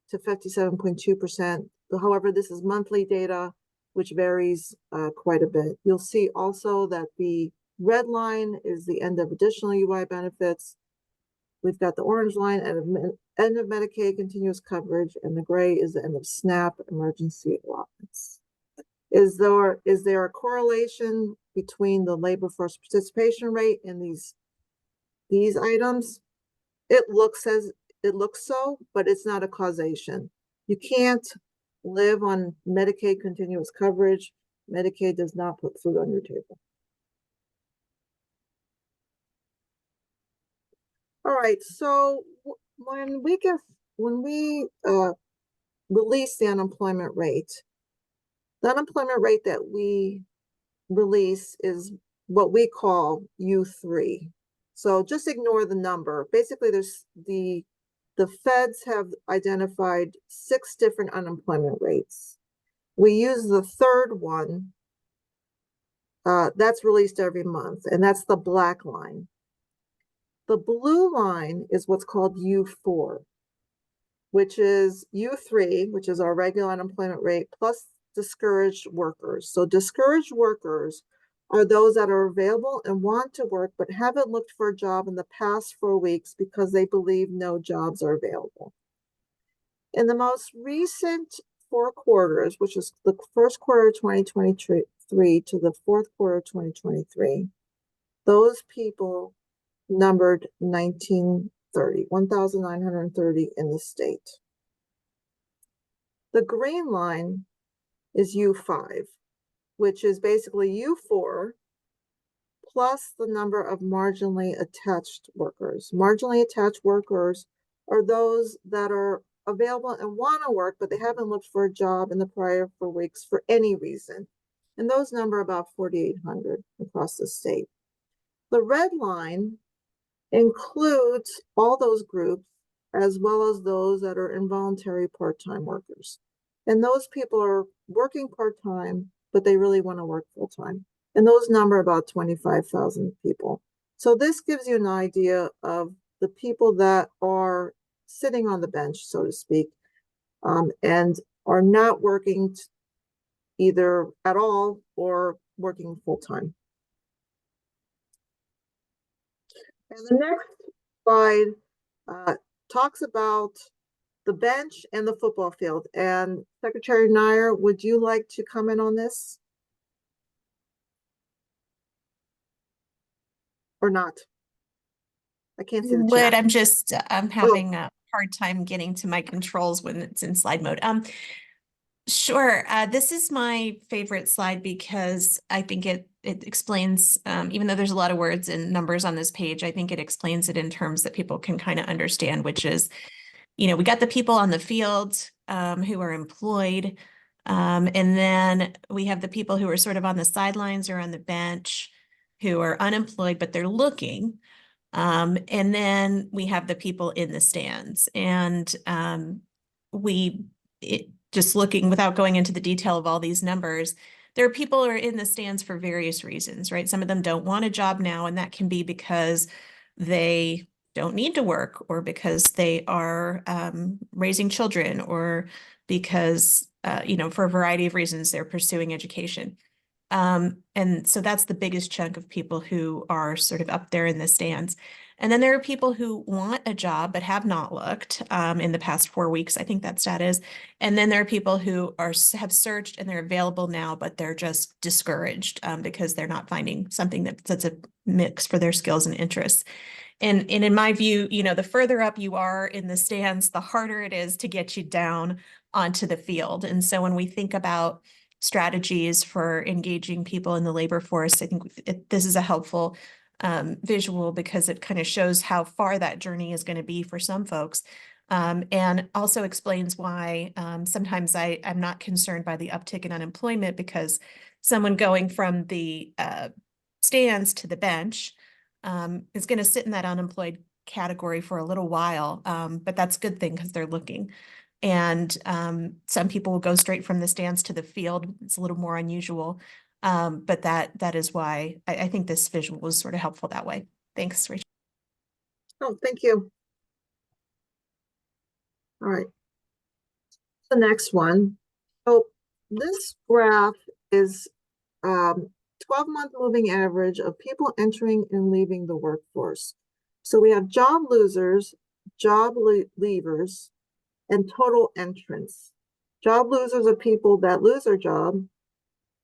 to 57.2%. However, this is monthly data, which varies quite a bit. You'll see also that the red line is the end of additional UI benefits. We've got the orange line at end of Medicaid continuous coverage, and the gray is the end of SNAP emergency allotments. Is there a correlation between the labor force participation rate and these items? It looks so, but it's not a causation. You can't live on Medicaid continuous coverage. Medicaid does not put food on your table. All right, so when we release the unemployment rate that we release is what we call U3. So just ignore the number. Basically, there's the feds have identified 6 different unemployment rates. We use the third one that's released every month, and that's the black line. The blue line is what's called U4, which is U3, which is our regular unemployment rate, plus discouraged workers. So discouraged workers are those that are available and want to work, but haven't looked for a job in the past 4 weeks because they believe no jobs are available. In the most recent 4 quarters, which is the first quarter of 2023 to the fourth quarter of 2023, those people numbered 1,930 in the state. The green line is U5, which is basically U4 plus the number of marginally attached workers. Marginally attached workers are those that are available and want to work, but they haven't looked for a job in the prior 4 weeks for any reason. And those number about 4,800 across the state. The red line includes all those groups as well as those that are involuntary part-time workers. And those people are working part-time, but they really want to work full-time. And those number about 25,000 people. So this gives you an idea of the people that are sitting on the bench, so to speak, and are not working either at all or working full-time. And the next slide talks about the bench and the football field. And Secretary Nair, would you like to comment on this? Or not? I can't see the chat. I'm having a hard time getting to my controls when it's in slide mode. Sure. This is my favorite slide because I think it explains, even though there's a lot of words and numbers on this page, I think it explains it in terms that people can kind of understand, which is, we got the people on the field who are employed. And then we have the people who are sort of on the sidelines or on the bench who are unemployed, but they're looking. And then we have the people in the stands. And just looking without going into the detail of all these numbers, there are people who are in the stands for various reasons, right? Some of them don't want a job now, and that can be because they don't need to work, or because they are raising children, or because, for a variety of reasons, they're pursuing education. And so that's the biggest chunk of people who are sort of up there in the stands. And then there are people who want a job but have not looked in the past 4 weeks, I think that stat is. And then there are people who have searched and they're available now, but they're just discouraged because they're not finding something that's a mix for their skills and interests. And in my view, the further up you are in the stands, the harder it is to get you down onto the field. And so when we think about strategies for engaging people in the labor force, I think this is a helpful visual because it kind of shows how far that journey is going to be for some folks, and also explains why sometimes I'm not concerned by the uptick in unemployment, because someone going from the stands to the bench is going to sit in that unemployed category for a little while, but that's a good thing because they're looking. And some people will go straight from the stands to the field. It's a little more unusual. But that is why I think this visual was sort of helpful that way. Thanks, Rachel. Oh, thank you. All right. The next one. So this graph is 12-month moving average of people entering and leaving the workforce. So we have job losers, job leavers, and total entrants. Job losers are people that lose their job.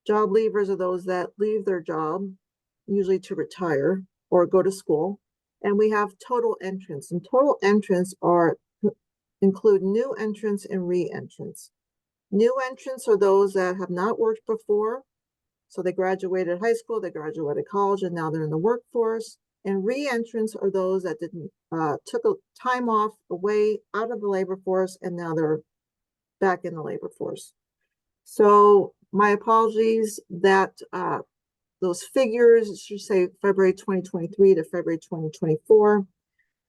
Job leavers are those that leave their job, usually to retire or go to school. And we have total entrants. And total entrants include new entrants and re-entrants. New entrants are those that have not worked before. So they graduated high school, they graduated college, and now they're in the workforce. And re-entrants are those that took a time off away out of the labor force, and now they're back in the labor force. So my apologies that those figures should say February 2023 to February 2024.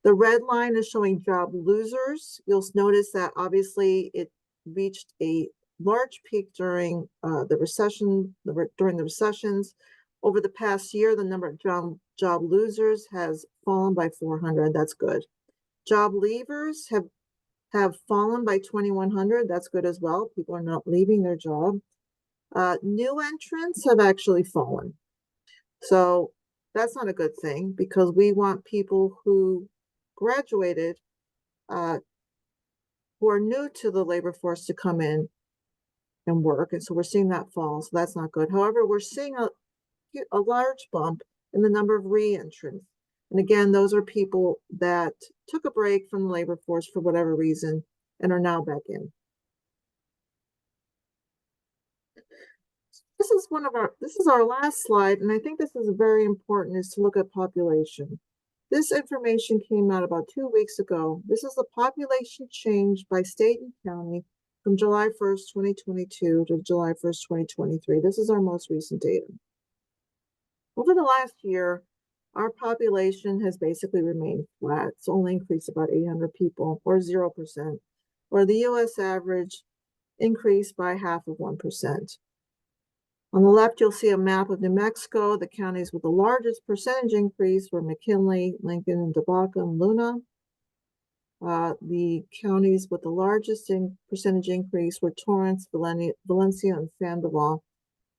The red line is showing job losers. You'll notice that obviously it reached a large peak during the recession, during the recessions. Over the past year, the number of job losers has fallen by 400. That's good. Job leavers have fallen by 2,100. That's good as well. People are not leaving their job. New entrants have actually fallen. So that's not a good thing, because we want people who graduated who are new to the labor force to come in and work. And so we're seeing that fall. So that's not good. However, we're seeing a large bump in the number of re-entrants. And again, those are people that took a break from the labor force for whatever reason and are now back in. This is our last slide, and I think this is very important, is to look at population. This information came out about 2 weeks ago. This is the population change by state and county from July 1st, 2022 to July 1st, 2023. This is our most recent data. Over the last year, our population has basically remained flat. It's only increased about 800 people, or 0%, where the US average increased by 0.5%. On the left, you'll see a map of New Mexico. The counties with the largest percentage increase were McKinley, Lincoln, and Tobacco, and Luna. The counties with the largest percentage increase were Torrance, Valencia, and Sandoval.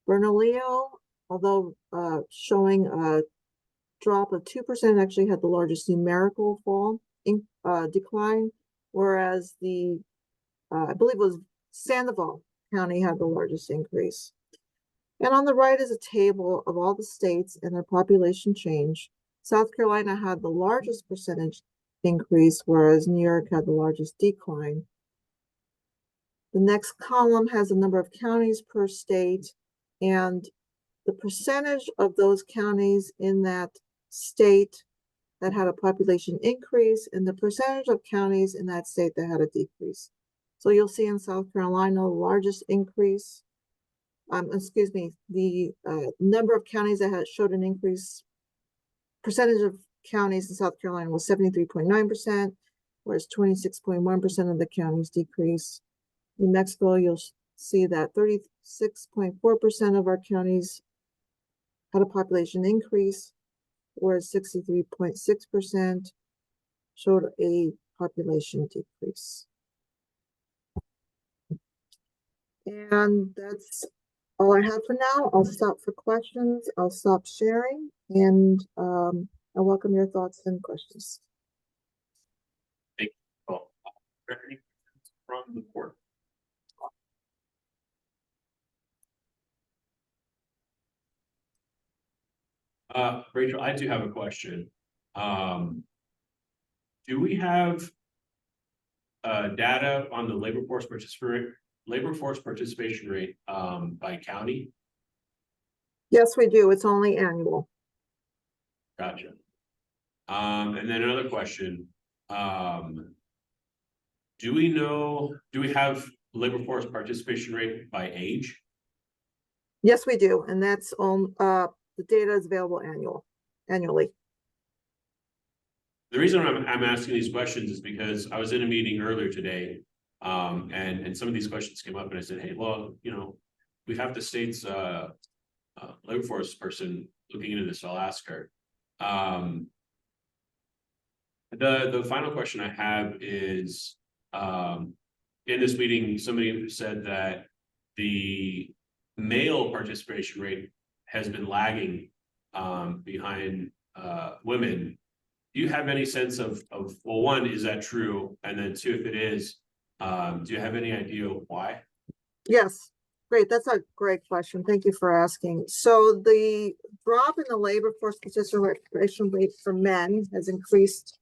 Bernalillo, although showing a drop of 2%, actually had the largest numerical decline, whereas I believe it was Sandoval County had the largest increase. And on the right is a table of all the states and their population change. South Carolina had the largest percentage increase, whereas New York had the largest decline. The next column has the number of counties per state and the percentage of those counties in that state that had a population increase and the percentage of counties in that state that had a decrease. So you'll see in South Carolina, the largest increase. The number of counties that showed an increase, percentage of counties in South Carolina was 73.9%, whereas 26.1% of the counties decreased. In Mexico, you'll see that 36.4% of our counties had a population increase, whereas 63.6% showed a population decrease. And that's all I have for now. I'll stop for questions. I'll stop sharing, and I welcome your thoughts and questions. Thank you. Well, are there any questions from the board? Rachel, I do have a question. Do we have data on the labor force participation rate by county? Yes, we do. It's only annual. Gotcha. And then another question. Do we have labor force participation rate by age? Yes, we do. And that's on the data is available annually. The reason I'm asking these questions is because I was in a meeting earlier today, and some of these questions came up, and I said, hey, well, we have the state's labor force person looking into this, so I'll ask her. The final question I have is, in this meeting, somebody said that the male participation rate has been lagging behind women. Do you have any sense of well, one, is that true? And then two, if it is, do you have any idea why? Yes, great. That's a great question. Thank you for asking. So the drop in the labor force participation rate for men has increased.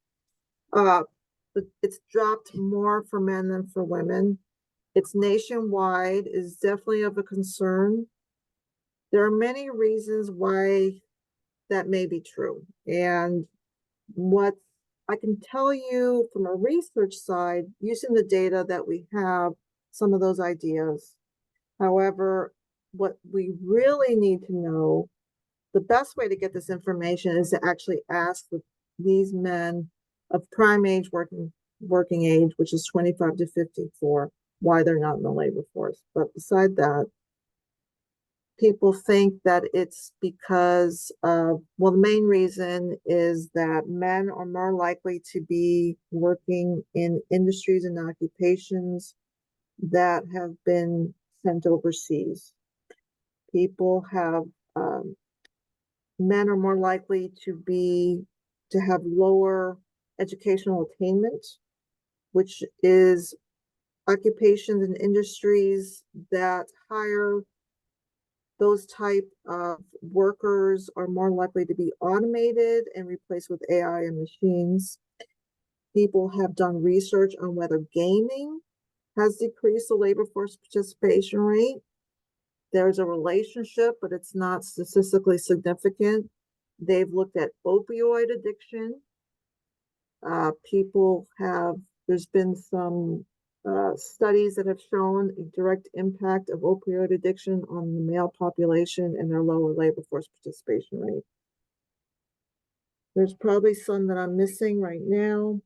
It's dropped more for men than for women. It's nationwide, is definitely of a concern. There are many reasons why that may be true. And what I can tell you from a research side, using the data that we have, some of those ideas. However, what we really need to know, the best way to get this information is to actually ask these men of prime age working age, which is 25 to 54, why they're not in the labor force. But beside that, people think that it's because of, well, the main reason is that men are more likely to be working in industries and occupations that have been sent overseas. People have, men are more likely to have lower educational attainment, which is occupations and industries that hire those type of workers are more likely to be automated and replaced with AI and machines. People have done research on whether gaming has decreased the labor force participation rate. There's a relationship, but it's not statistically significant. They've looked at opioid addiction. There's been some studies that have shown a direct impact of opioid addiction on the male population and their lower labor force participation rate. There's probably some that I'm missing right now.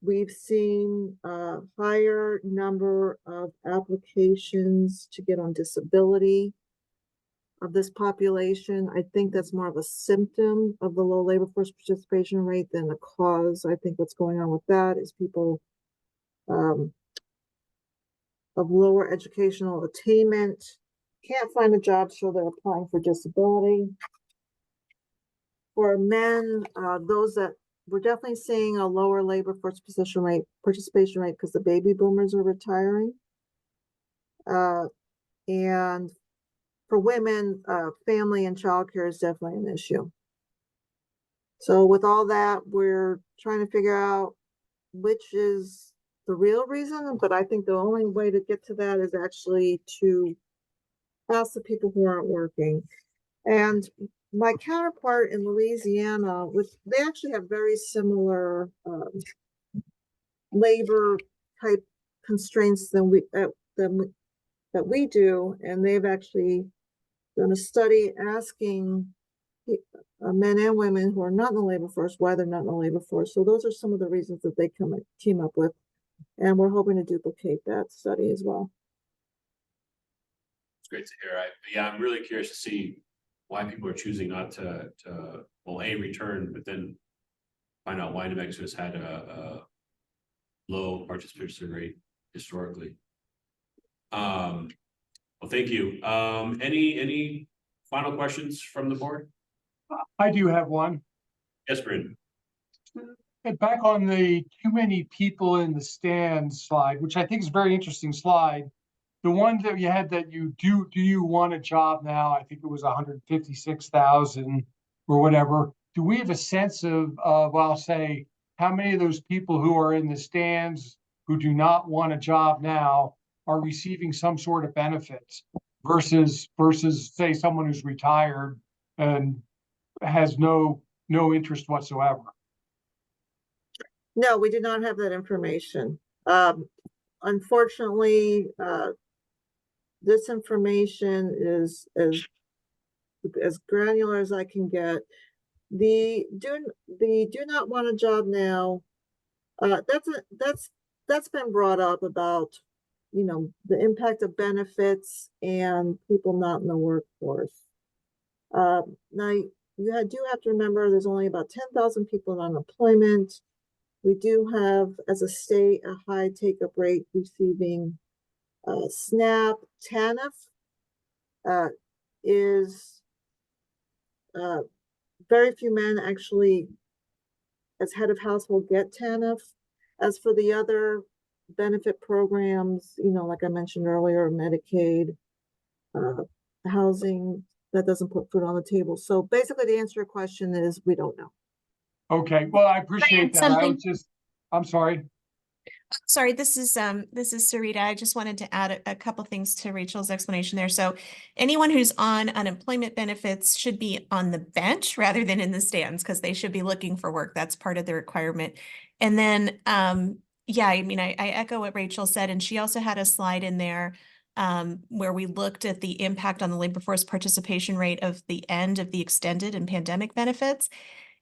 We've seen a higher number of applications to get on disability of this population. I think that's more of a symptom of the low labor force participation rate than a cause. I think what's going on with that is people of lower educational attainment can't find a job, so they're applying for disability. For men, we're definitely seeing a lower labor force participation rate because the baby boomers are retiring. And for women, family and childcare is definitely an issue. So with all that, we're trying to figure out which is the real reason, but I think the only way to get to that is actually to ask the people who aren't working. And my counterpart in Louisiana, they actually have very similar labor type constraints than that we do, and they've actually done a study asking men and women who are not in the labor force why they're not in the labor force. So those are some of the reasons that they came up with, and we're hoping to duplicate that study as well. It's great to hear. I'm really curious to see why people are choosing not to return, but then find out why New Mexico has had a low participation rate historically. Well, thank you. Any final questions from the board? I do have one. Yes, Brandon. Back on the too many people in the stands slide, which I think is a very interesting slide. The one that you had that do you want a job now? I think it was 156,000 or whatever. Do we have a sense of, well, say, how many of those people who are in the stands who do not want a job now are receiving some sort of benefits versus say someone who's retired and has no interest whatsoever? No, we did not have that information. Unfortunately, this information is as granular as I can get. The do not want a job now. That's been brought up about, the impact of benefits and people not in the workforce. Now do have to remember there's only about 10,000 people on unemployment. We do have, as a state, a high take-up rate receiving SNAP. TANF is very few men actually, as head of household, get TANF. As for the other benefit programs, like I mentioned earlier, Medicaid, housing, that doesn't put food on the table. So basically, the answer to your question is we don't know. Okay, well, I appreciate that. I'm sorry. Sorry, this is Sarita. I just wanted to add a couple things to Rachel's explanation there. So anyone who's on unemployment benefits should be on the bench rather than in the stands because they should be looking for work. That's part of the requirement. And then, yeah, I echo what Rachel said, and she also had a slide in there where we looked at the impact on the labor force participation rate of the end of the extended and pandemic benefits.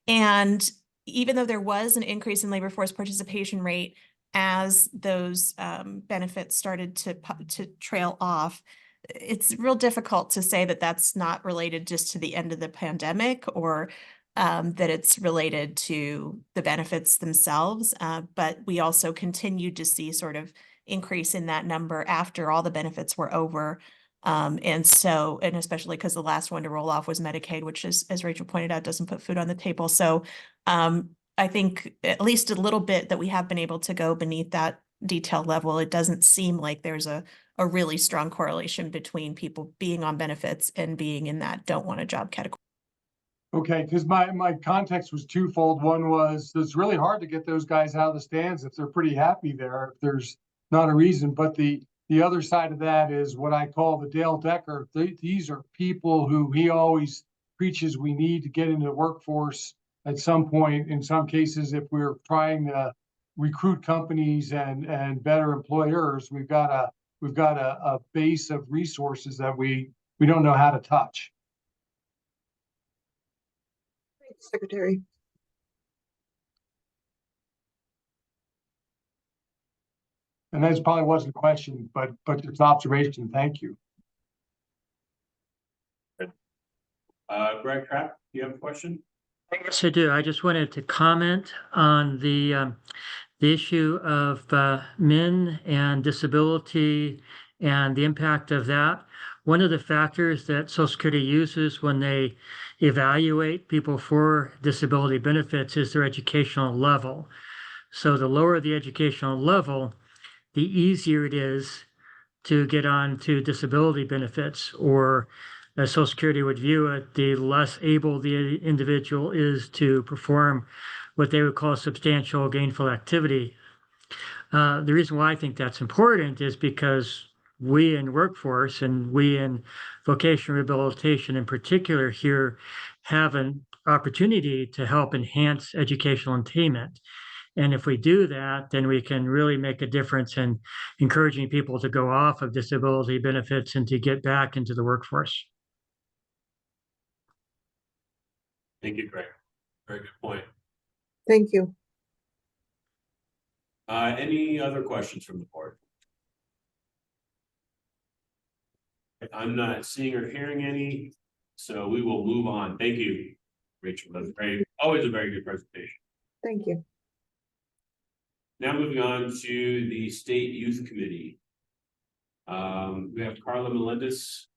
And even though there was an increase in labor force participation rate as those benefits started to trail off, it's real difficult to say that that's not related just to the end of the pandemic or that it's related to the benefits themselves. But we also continued to see sort of increase in that number after all the benefits were over. And especially because the last one to roll off was Medicaid, which is, as Rachel pointed out, doesn't put food on the table. So I think at least a little bit that we have been able to go beneath that detailed level, it doesn't seem like there's a really strong correlation between people being on benefits and being in that don't want a job category. Okay, because my context was twofold. One was, it's really hard to get those guys out of the stands if they're pretty happy there, if there's not a reason. But the other side of that is what I call the Dale Decker. These are people who he always preaches we need to get into the workforce at some point. In some cases, if we're trying to recruit companies and better employers, we've got a base of resources that we don't know how to touch. Secretary. And that probably wasn't a question, but it's an observation. Thank you. Greg Trapp, do you have a question? Yes, I do. I just wanted to comment on the issue of men and disability and the impact of that. One of the factors that Social Security uses when they evaluate people for disability benefits is their educational level. So the lower the educational level, the easier it is to get on to disability benefits, or as Social Security would view it, the less able the individual is to perform what they would call substantial gainful activity. The reason why I think that's important is because we in workforce and we in vocational rehabilitation in particular here have an opportunity to help enhance educational attainment. And if we do that, then we can really make a difference in encouraging people to go off of disability benefits and to get back into the workforce. Thank you, Greg. Very good point. Thank you. Any other questions from the board? I'm not seeing or hearing any, so we will move on. Thank you, Rachel. That's great. Always a very good presentation. Thank you. Now moving on to the State Youth Committee. We have Carla Melendez.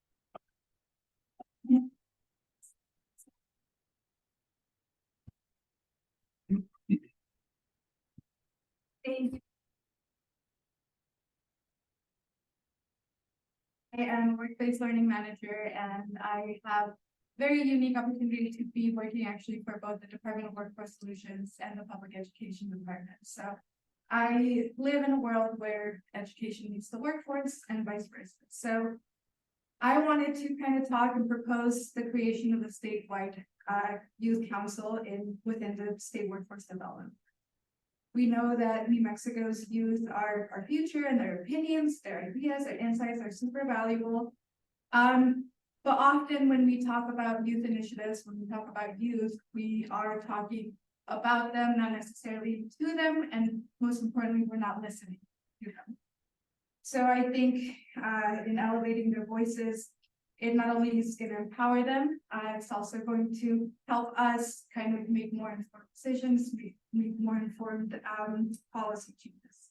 I am a workplace learning manager, and I have very unique opportunity to be working actually for both the Department of Workforce Solutions and the Public Education Department. So I live in a world where education needs the workforce and vice versa. So I wanted to kind of talk and propose the creation of a statewide youth council within the state workforce development. We know that New Mexico's youth are our future, and their opinions, their ideas, their insights are super valuable. But often when we talk about youth initiatives, when we talk about youth, we are talking about them, not necessarily to them, and most importantly, we're not listening to them. So I think in elevating their voices, it not only is going to empower them, it's also going to help us kind of make more informed decisions, make more informed policy changes.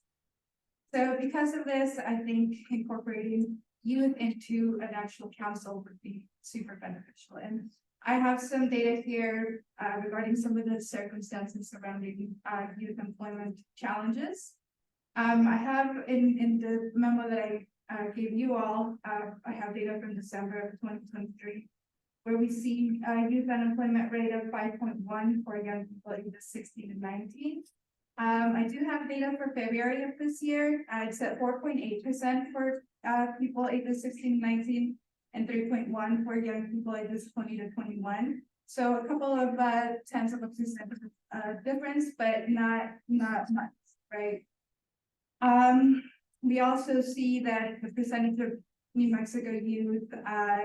So because of this, I think incorporating youth into an actual council would be super beneficial. And I have some data here regarding some of the circumstances surrounding youth employment challenges. I have in the memo that I gave you all, I have data from December of 2023, where we see a youth unemployment rate of 5.1 for young people ages 16 and 19. I do have data for February of this year. It's at 4.8% for people ages 16 and 19, and 3.1 for young people ages 20 to 21. So a couple of tenths of a percent difference, but not much, right? We also see that the percentage of New Mexico youth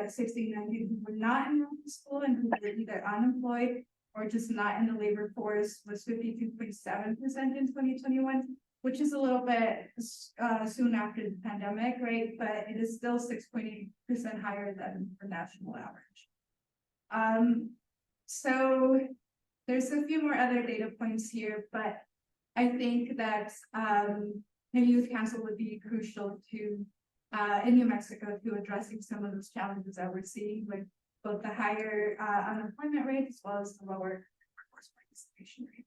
16 and 19 who were not enrolled in school and who were either unemployed or just not in the labor force was 52.7% in 2021, which is a little bit soon after the pandemic, right? But it is still 6.8% higher than the national average. So there's a few more other data points here, but I think that a youth council would be crucial to in New Mexico to addressing some of those challenges that we're seeing with both the higher unemployment rate as well as the lower workforce participation rate.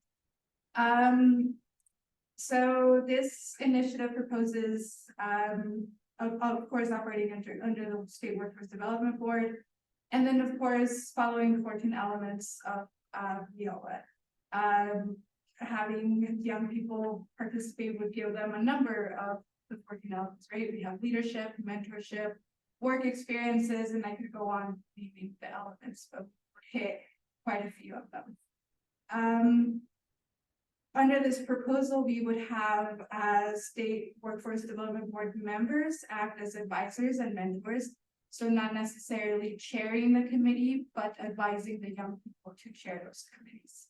So this initiative proposes, of course, operating under the State Workforce Development Board. And then, of course, following the 14 elements of WIOA. Having young people participate would give them a number of the 14 elements, right? We have leadership, mentorship, work experiences, and I could go on naming the elements, but hit quite a few of them. Under this proposal, we would have State Workforce Development Board members act as advisors and mentors. So not necessarily chairing the committee, but advising the young people to chair those committees.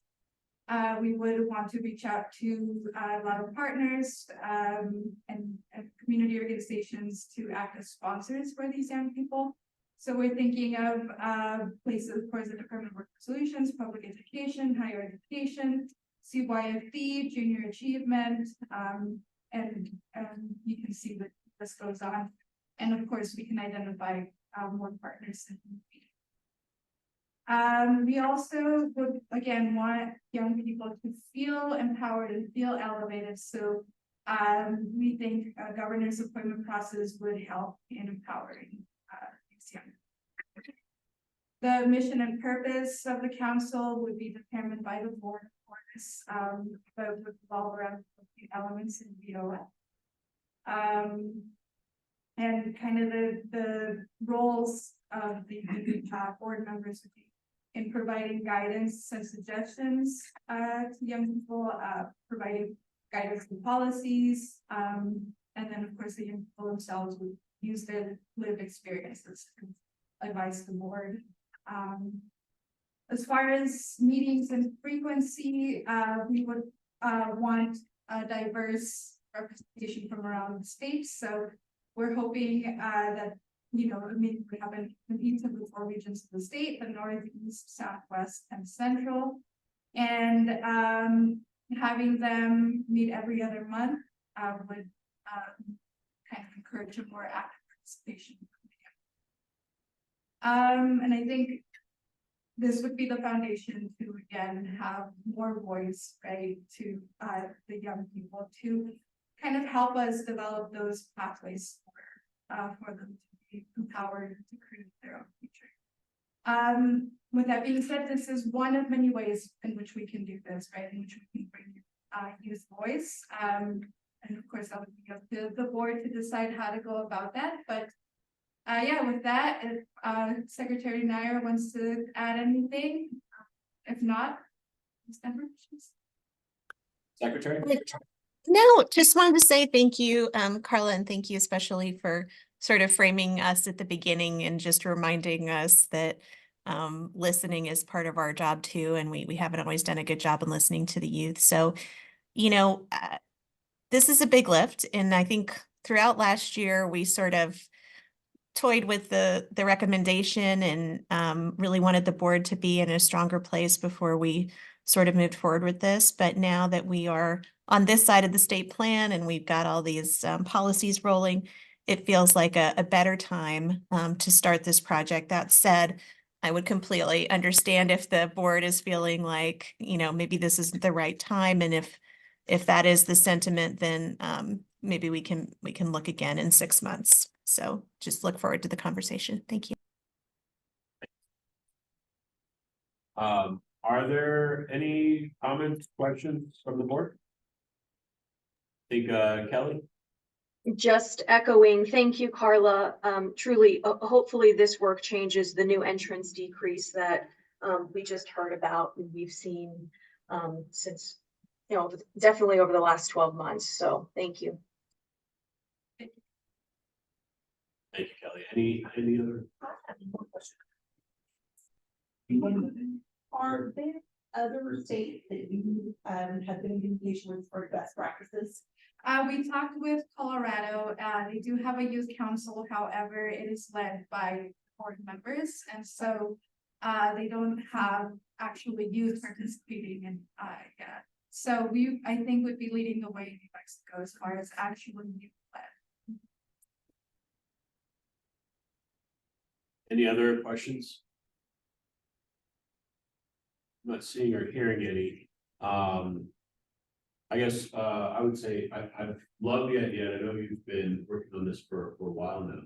We would want to reach out to a lot of partners and community organizations to act as sponsors for these young people. So we're thinking of places, of course, the Department of Workforce Solutions, Public Education, Higher Education, CYFD, Junior Achievement, and you can see that this goes on. And of course, we can identify more partners. We also would, again, want young people to feel empowered and feel elevated. So we think a governor's appointment process would help in empowering these young people. The mission and purpose of the council would be determined by the board, of course, but would revolve around the elements in WIOA. And kind of the roles of the board members would be in providing guidance and suggestions to young people, providing guidance and policies, and then of course the young people themselves would use their lived experiences to advise the board. As far as meetings and frequency, we would want a diverse representation from around the state. So we're hoping that, you know, we have in each of the 4 regions of the state, the North, East, Southwest, and Central. And having them meet every other month would kind of encourage a more active participation. And I think this would be the foundation to, again, have more voice, right, to the young people to kind of help us develop those pathways for them to be empowered to create their own future. With that being said, this is one of many ways in which we can do this, right, in which we can bring youth voice. And of course, that would be up to the board to decide how to go about that. But yeah, with that, if Secretary Nair wants to add anything, if not, Ms. Denver, Secretary? No, just wanted to say thank you, Carla, and thank you especially for sort of framing us at the beginning and just reminding us that listening is part of our job too, and we haven't always done a good job in listening to the youth. So, you know, this is a big lift, and I think throughout last year we sort of toyed with the recommendation and really wanted the board to be in a stronger place before we sort of moved forward with this. But now that we are on this side of the state plan and we've got all these policies rolling, it feels like a better time to start this project. That said, I would completely understand if the board is feeling like, you know, maybe this isn't the right time. And if that is the sentiment, then maybe we can look again in 6 months. So just look forward to the conversation. Thank you. Are there any comments, questions from the board? I think Kelly? Just echoing, thank you, Carla. Truly, hopefully this work changes the new entrance decrease that we just heard about and we've seen since, you know, definitely over the last 12 months. So thank you. Thank you, Kelly. Any other? Are there other states that you have been in communication with for best practices? We talked with Colorado. They do have a youth council. However, it is led by board members. And so they don't have actually youth participating in yet. So I think would be leading the way in New Mexico as far as actually youth led. Any other questions? I'm not seeing or hearing any. I guess, I would say, I love the idea, I know you've been working on this for a while now.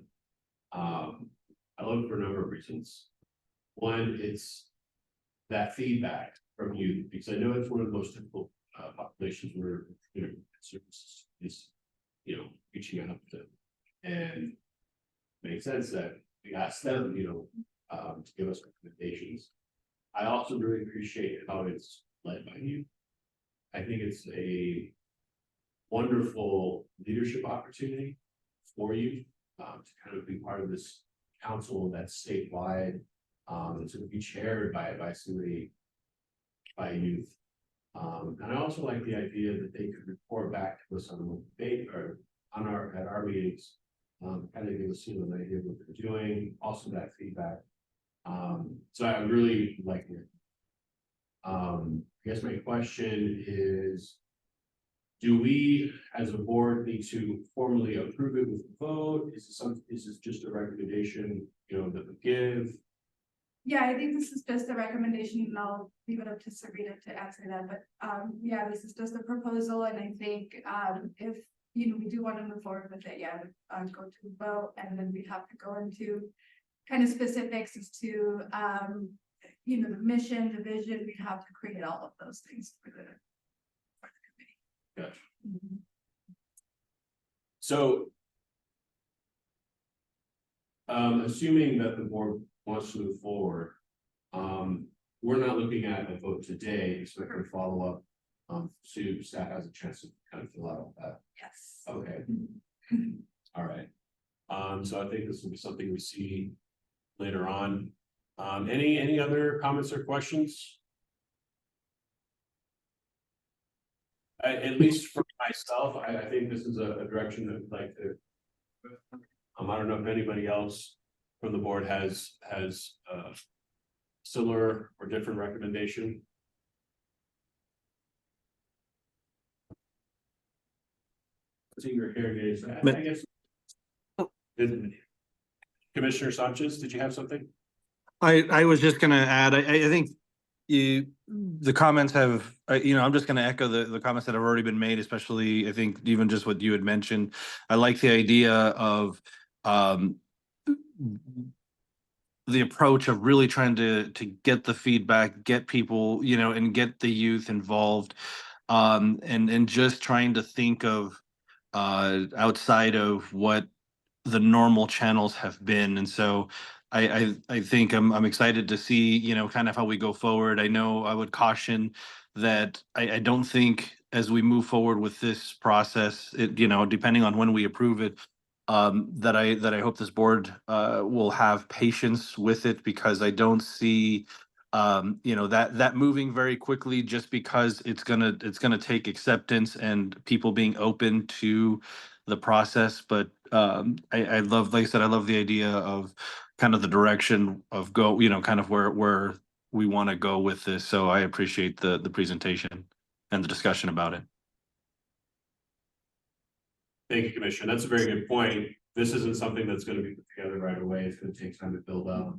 I love it for a number of reasons. One, it's that feedback from you, because I know it's one of the most difficult, populations where, services is, reaching out to. And makes sense that we ask them, to give us recommendations. I also really appreciate how it's led by you. I think it's a wonderful leadership opportunity for you, to kind of be part of this council that's statewide, and to be chaired by somebody, by youth. And I also like the idea that they could report back to us on what they are at our meetings, kind of give us an idea of what they're doing, also that feedback. So I really like it. I guess my question is, do we, as a board, need to formally approve it with a vote? Is this just a recommendation, that we give? Yeah, I think this is just a recommendation, and I'll leave it up to Sarita to answer that, but, yeah, this is just a proposal, and I think, if, we do want to move forward with it, yeah, go to the vote, and then we have to go into kind of specifics as to, the mission, the vision, we have to create all of those things for the committee. Gotcha. Mhm. So, assuming that the board wants to move forward, we're not looking at a vote today, so I can follow up. So staff has a chance to kind of fill out that. Yes. Okay. All right. So I think this will be something we see later on. Any other comments or questions? At least for myself, I think this is a direction that I'd like to. I don't know if anybody else from the board has similar or different recommendation. See your hair is, I guess. Commissioner Sanchez, did you have something? I was just gonna add, I think the comments have, I'm just gonna echo the comments that have already been made, especially I think even just what you had mentioned. I like the idea of the approach of really trying to get the feedback, get people, and get the youth involved. And just trying to think of outside of what the normal channels have been. And so I think I'm excited to see, kind of how we go forward. I know I would caution that I don't think as we move forward with this process, depending on when we approve it, that I hope this board will have patience with it, because I don't see that moving very quickly, just because it's gonna take acceptance and people being open to the process. But I love, like I said, I love the idea of kind of the direction of go, kind of where we want to go with this. So I appreciate the presentation and the discussion about it. Thank you, Commissioner. That's a very good point. This isn't something that's going to be put together right away. It's going to take time to build up.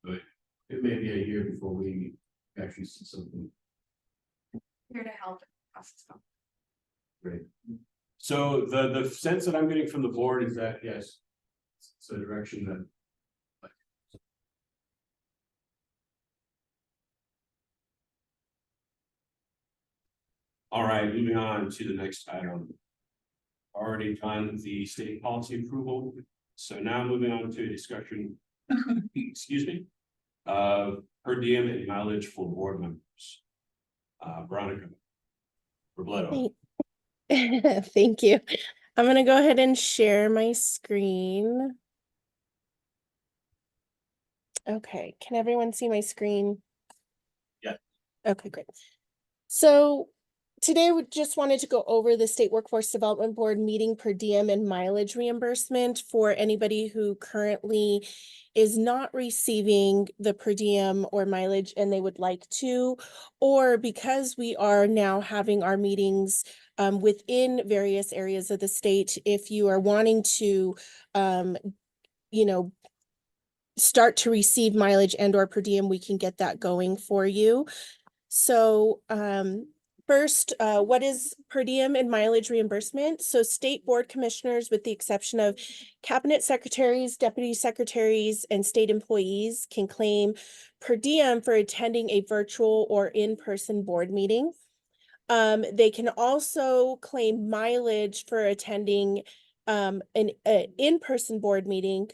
But it may be a year before we actually see something. Here to help the process. Great. So the sense that I'm getting from the board is that, yes, it's a direction that. All right, moving on to the next item. Already done the state policy approval. So now moving on to a discussion, excuse me, per diem and mileage for board members. Veronica Robledo. Thank you. I'm gonna go ahead and share my screen. Okay, can everyone see my screen? Yeah. Okay, great. So today we just wanted to go over the State Workforce Development Board meeting per diem and mileage reimbursement for anybody who currently is not receiving the per diem or mileage and they would like to, or because we are now having our meetings within various areas of the state, if you are wanting to, start to receive mileage and or per diem, we can get that going for you. So First, what is per diem and mileage reimbursement? So state board commissioners, with the exception of cabinet secretaries, deputy secretaries, and state employees, can claim per diem for attending a virtual or in-person board meeting. They can also claim mileage for attending an in-person board meeting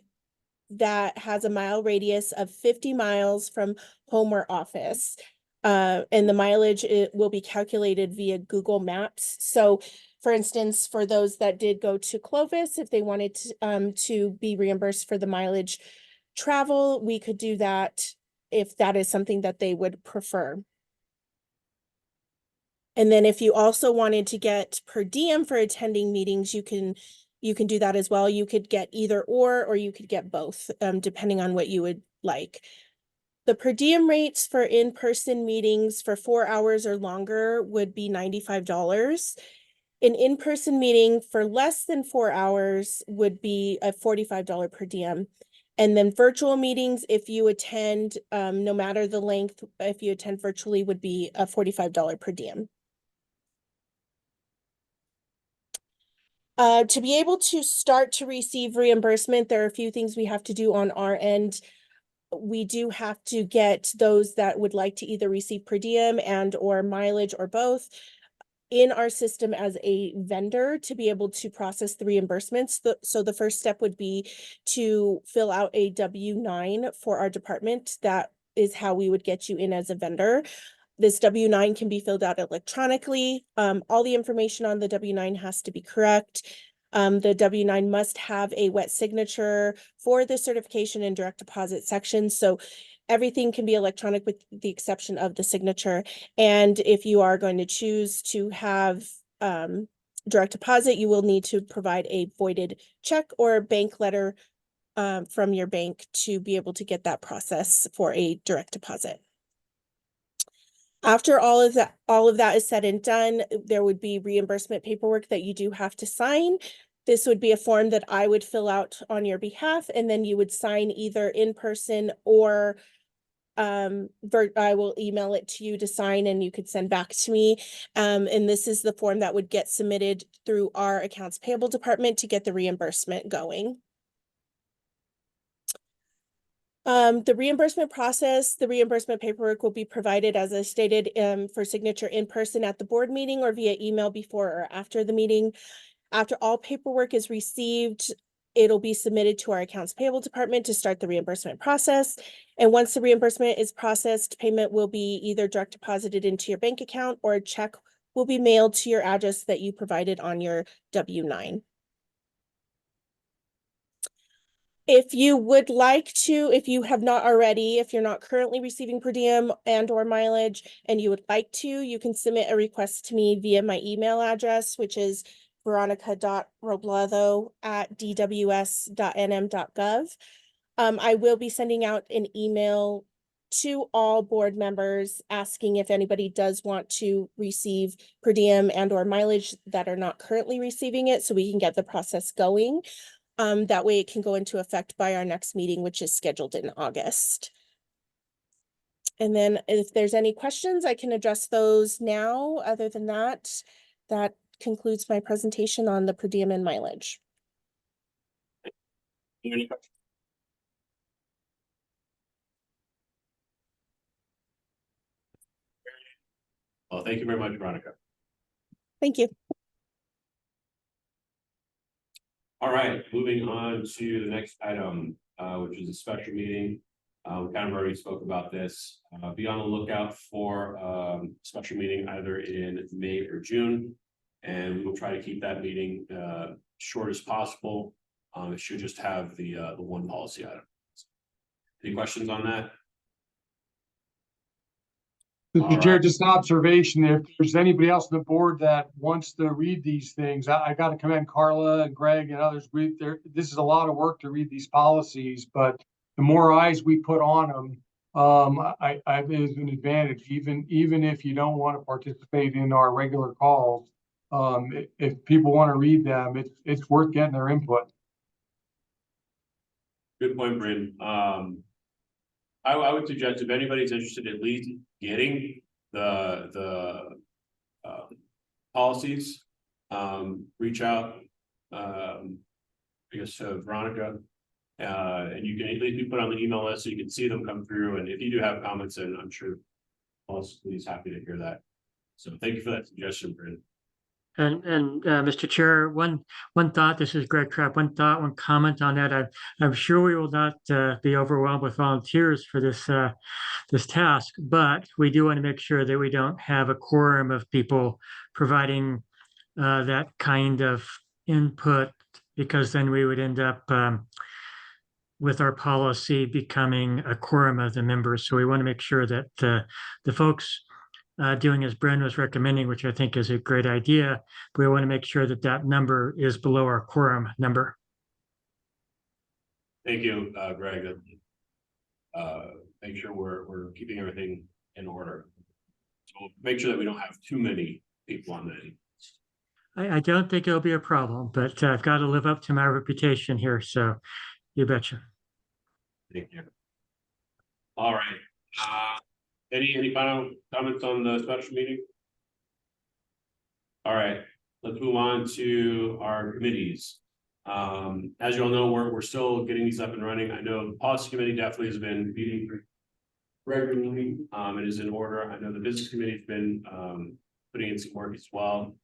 that has a mile radius of 50 miles from home or office. And the mileage will be calculated via Google Maps. So for instance, for those that did go to Clovis, if they wanted to be reimbursed for the mileage travel, we could do that if that is something that they would prefer. And then if you also wanted to get per diem for attending meetings, you can do that as well. You could get either or you could get both, depending on what you would like. The per diem rates for in-person meetings for 4 hours or longer would be $95. An in-person meeting for less than 4 hours would be a $45 per diem. And then virtual meetings, if you attend, no matter the length, if you attend virtually, would be a $45 per diem. To be able to start to receive reimbursement, there are a few things we have to do on our end. We do have to get those that would like to either receive per diem and or mileage or both in our system as a vendor to be able to process the reimbursements. So the first step would be to fill out a W-9 for our department. That is how we would get you in as a vendor. This W-9 can be filled out electronically. All the information on the W-9 has to be correct. The W-9 must have a wet signature for the certification and direct deposit section. So everything can be electronic with the exception of the signature. And if you are going to choose to have direct deposit, you will need to provide a voided check or bank letter from your bank to be able to get that process for a direct deposit. After all of that is said and done, there would be reimbursement paperwork that you do have to sign. This would be a form that I would fill out on your behalf, and then you would sign either in person or I will email it to you to sign and you could send back to me. And this is the form that would get submitted through our accounts payable department to get the reimbursement going. The reimbursement process, the reimbursement paperwork will be provided, as I stated, for signature in person at the board meeting or via email before or after the meeting. After all paperwork is received, it'll be submitted to our accounts payable department to start the reimbursement process. And once the reimbursement is processed, payment will be either direct deposited into your bank account or a check will be mailed to your address that you provided on your W-9. If you would like to, if you have not already, if you're not currently receiving per diem and or mileage and you would like to, you can submit a request to me via my email address, which is veronica.robledo@dws.nm.gov. I will be sending out an email to all board members asking if anybody does want to receive per diem and or mileage that are not currently receiving it, so we can get the process going. That way it can go into effect by our next meeting, which is scheduled in August. And then if there's any questions, I can address those now. Other than that, that concludes my presentation on the per diem and mileage. Any questions? Well, thank you very much, Veronica. Thank you. All right, moving on to the next item, which is a special meeting. We kind of already spoke about this. Be on the lookout for special meeting either in May or June. And we will try to keep that meeting short as possible. It should just have the one policy item. Any questions on that? Mr. Chair, just an observation, if there's anybody else on the board that wants to read these things, I got to commend Carla and Greg and others. This is a lot of work to read these policies, but the more eyes we put on them, I it is an advantage, even if you don't want to participate in our regular calls. If people want to read them, it's worth getting their input. Good point, Bryn. I would suggest if anybody's interested, at least getting the policies, reach out, I guess to Veronica. And you can at least be put on the email list so you can see them come through. And if you do have comments, and I'm sure Policy's happy to hear that. So thank you for that suggestion, Brandon. And Mr. Chair, one thought, this is Greg Trapp, one comment on that. I'm sure we will not be overwhelmed with volunteers for this task, but we do want to make sure that we don't have a quorum of people providing that kind of input, because then we would end up with our policy becoming a quorum of the members. So we want to make sure that the folks doing as Bren was recommending, which I think is a great idea, but we want to make sure that that number is below our quorum number. Thank you, Greg. Make sure we're keeping everything in order. So make sure that we don't have too many people on that. I don't think it'll be a problem, but I've got to live up to my reputation here. So you betcha. Thank you. All right. Any final comments on the special meeting? All right, let's move on to our committees. As you all know, we're still getting these up and running. I know the policy committee definitely has been meeting regularly. It is in order. I know the business committee has been putting in some work as well.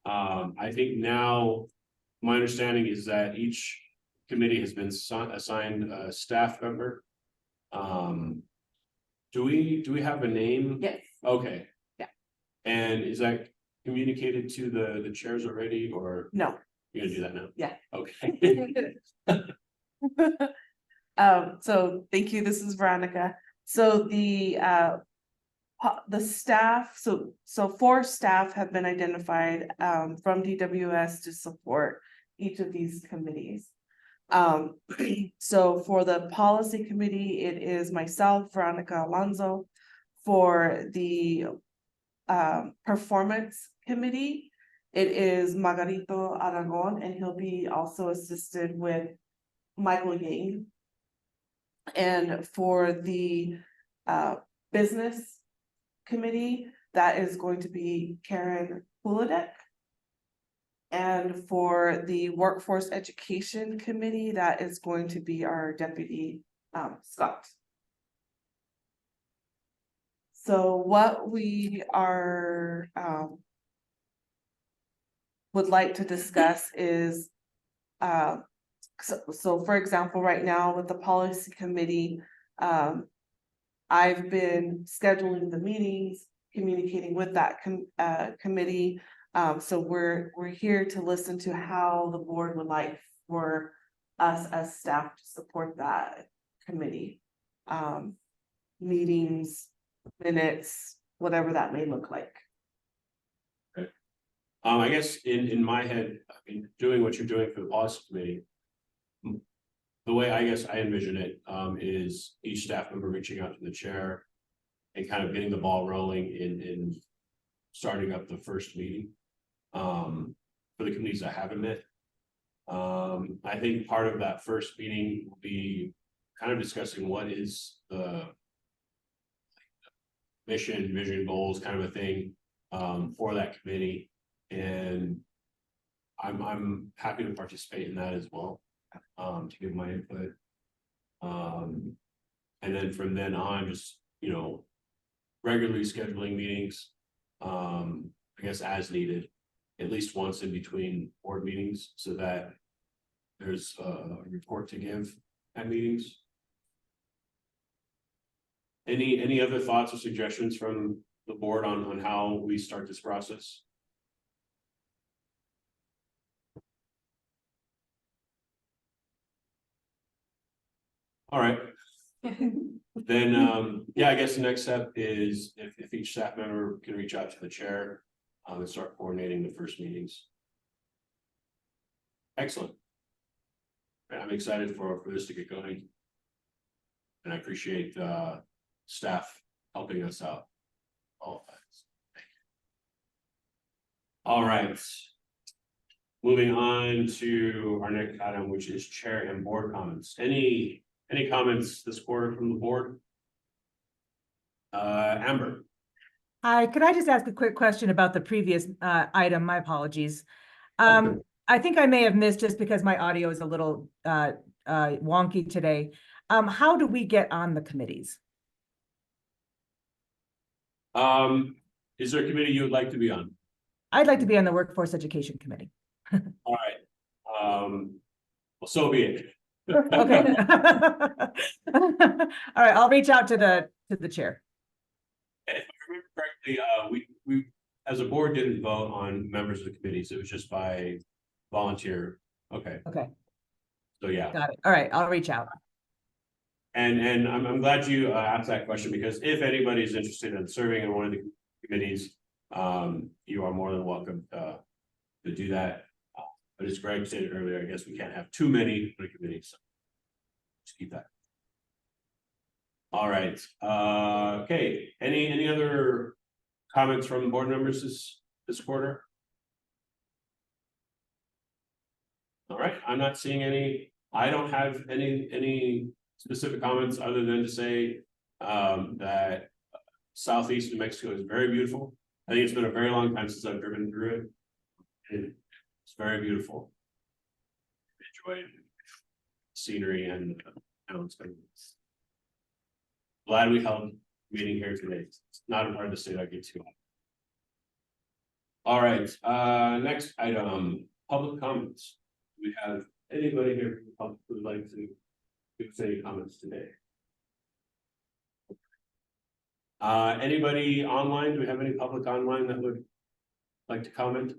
I think now my understanding is that each committee has been assigned a staff member. Do we have a name? Yes. Okay. Yeah. And is that communicated to the chairs already, or? No. You're gonna do that now? Yeah. Okay. So thank you. This is Veronica. So the staff, so 4 staff have been identified from DWS to support each of these committees. So for the policy committee, it is myself, Veronica Alonso. For the performance committee, it is Margarito Aragon, and he'll be also assisted with Michael Yang. And for the business committee, that is going to be Karen Kuladek. And for the workforce education committee, that is going to be our deputy Scott. So what we are would like to discuss is so for example, right now with the policy committee, I've been scheduling the meetings, communicating with that committee. So we're here to listen to how the board would like for us as staff to support that committee. Meetings, minutes, whatever that may look like. Okay. I guess in my head, I mean, doing what you're doing for the policy committee, the way I guess I envision it is each staff member reaching out to the chair and kind of getting the ball rolling in starting up the first meeting for the committees that haven't met. I think part of that first meeting will be kind of discussing what is the mission, vision, goals, kind of a thing for that committee, and I'm happy to participate in that as well, to give my input. And then from then on, just regularly scheduling meetings, I guess as needed, at least once in between board meetings, so that there's a report to give at meetings. Any other thoughts or suggestions from the board on how we start this process? All right. Then, yeah, I guess the next step is if each staff member can reach out to the chair and start coordinating the first meetings. Excellent. I'm excited for this to get going. And I appreciate staff helping us out. All right. Moving on to our next item, which is chair and board comments. Any comments this quarter from the board? Amber. Hi, could I just ask a quick question about the previous item? My apologies. I think I may have missed just because my audio is a little wonky today. How do we get on the committees? Is there a committee you would like to be on? I'd like to be on the Workforce Education Committee. All right, well, so be it. Okay. All right, I'll reach out to the chair. And if I remember correctly, we as a board didn't vote on members of the committees. It was just by volunteer. Okay, Okay, so yeah. got it. All right, I'll reach out. And I'm glad you asked that question, because if anybody is interested in serving in one of the committees, you are more than welcome to do that. But as Greg stated earlier, I guess we can't have too many for the committees. So just keep that. All right. Okay. Any other comments from board members this quarter? All right. I'm not seeing any. I don't have any specific comments other than to say that Southeast New Mexico is very beautiful. I think it's been a very long time since I've driven through it. It's very beautiful. Enjoyed scenery and towns. Glad we held a meeting here today. It's not hard to say that I get to. All right, next item, public comments. Do we have anybody here from the public who would like to give us any comments today? Anybody online? Do we have any public online that would like to comment?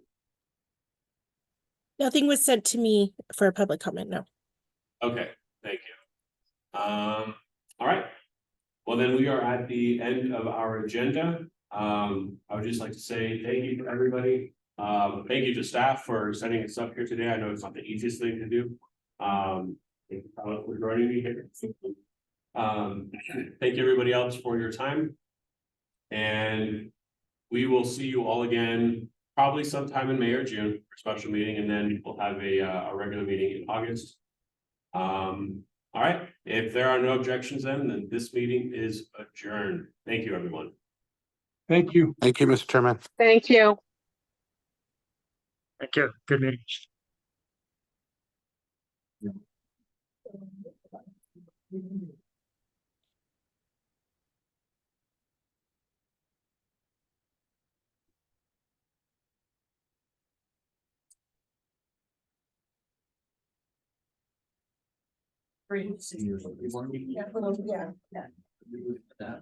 Nothing was sent to me for a public comment, no. Okay, thank you. All right. Well, then we are at the end of our agenda. I would just like to say thank you to everybody. Thank you to staff for setting us up here today. I know it's not the easiest thing to do. Thank you for joining me here. Thank you everybody else for your time. And we will see you all again, probably sometime in May or June for special meeting, and then we'll have a regular meeting in August. All right, if there are no objections, then this meeting is adjourned. Thank you, everyone. Thank you. Thank you, Mr. Chairman. Thank you. Thank you. Good meeting. Yeah.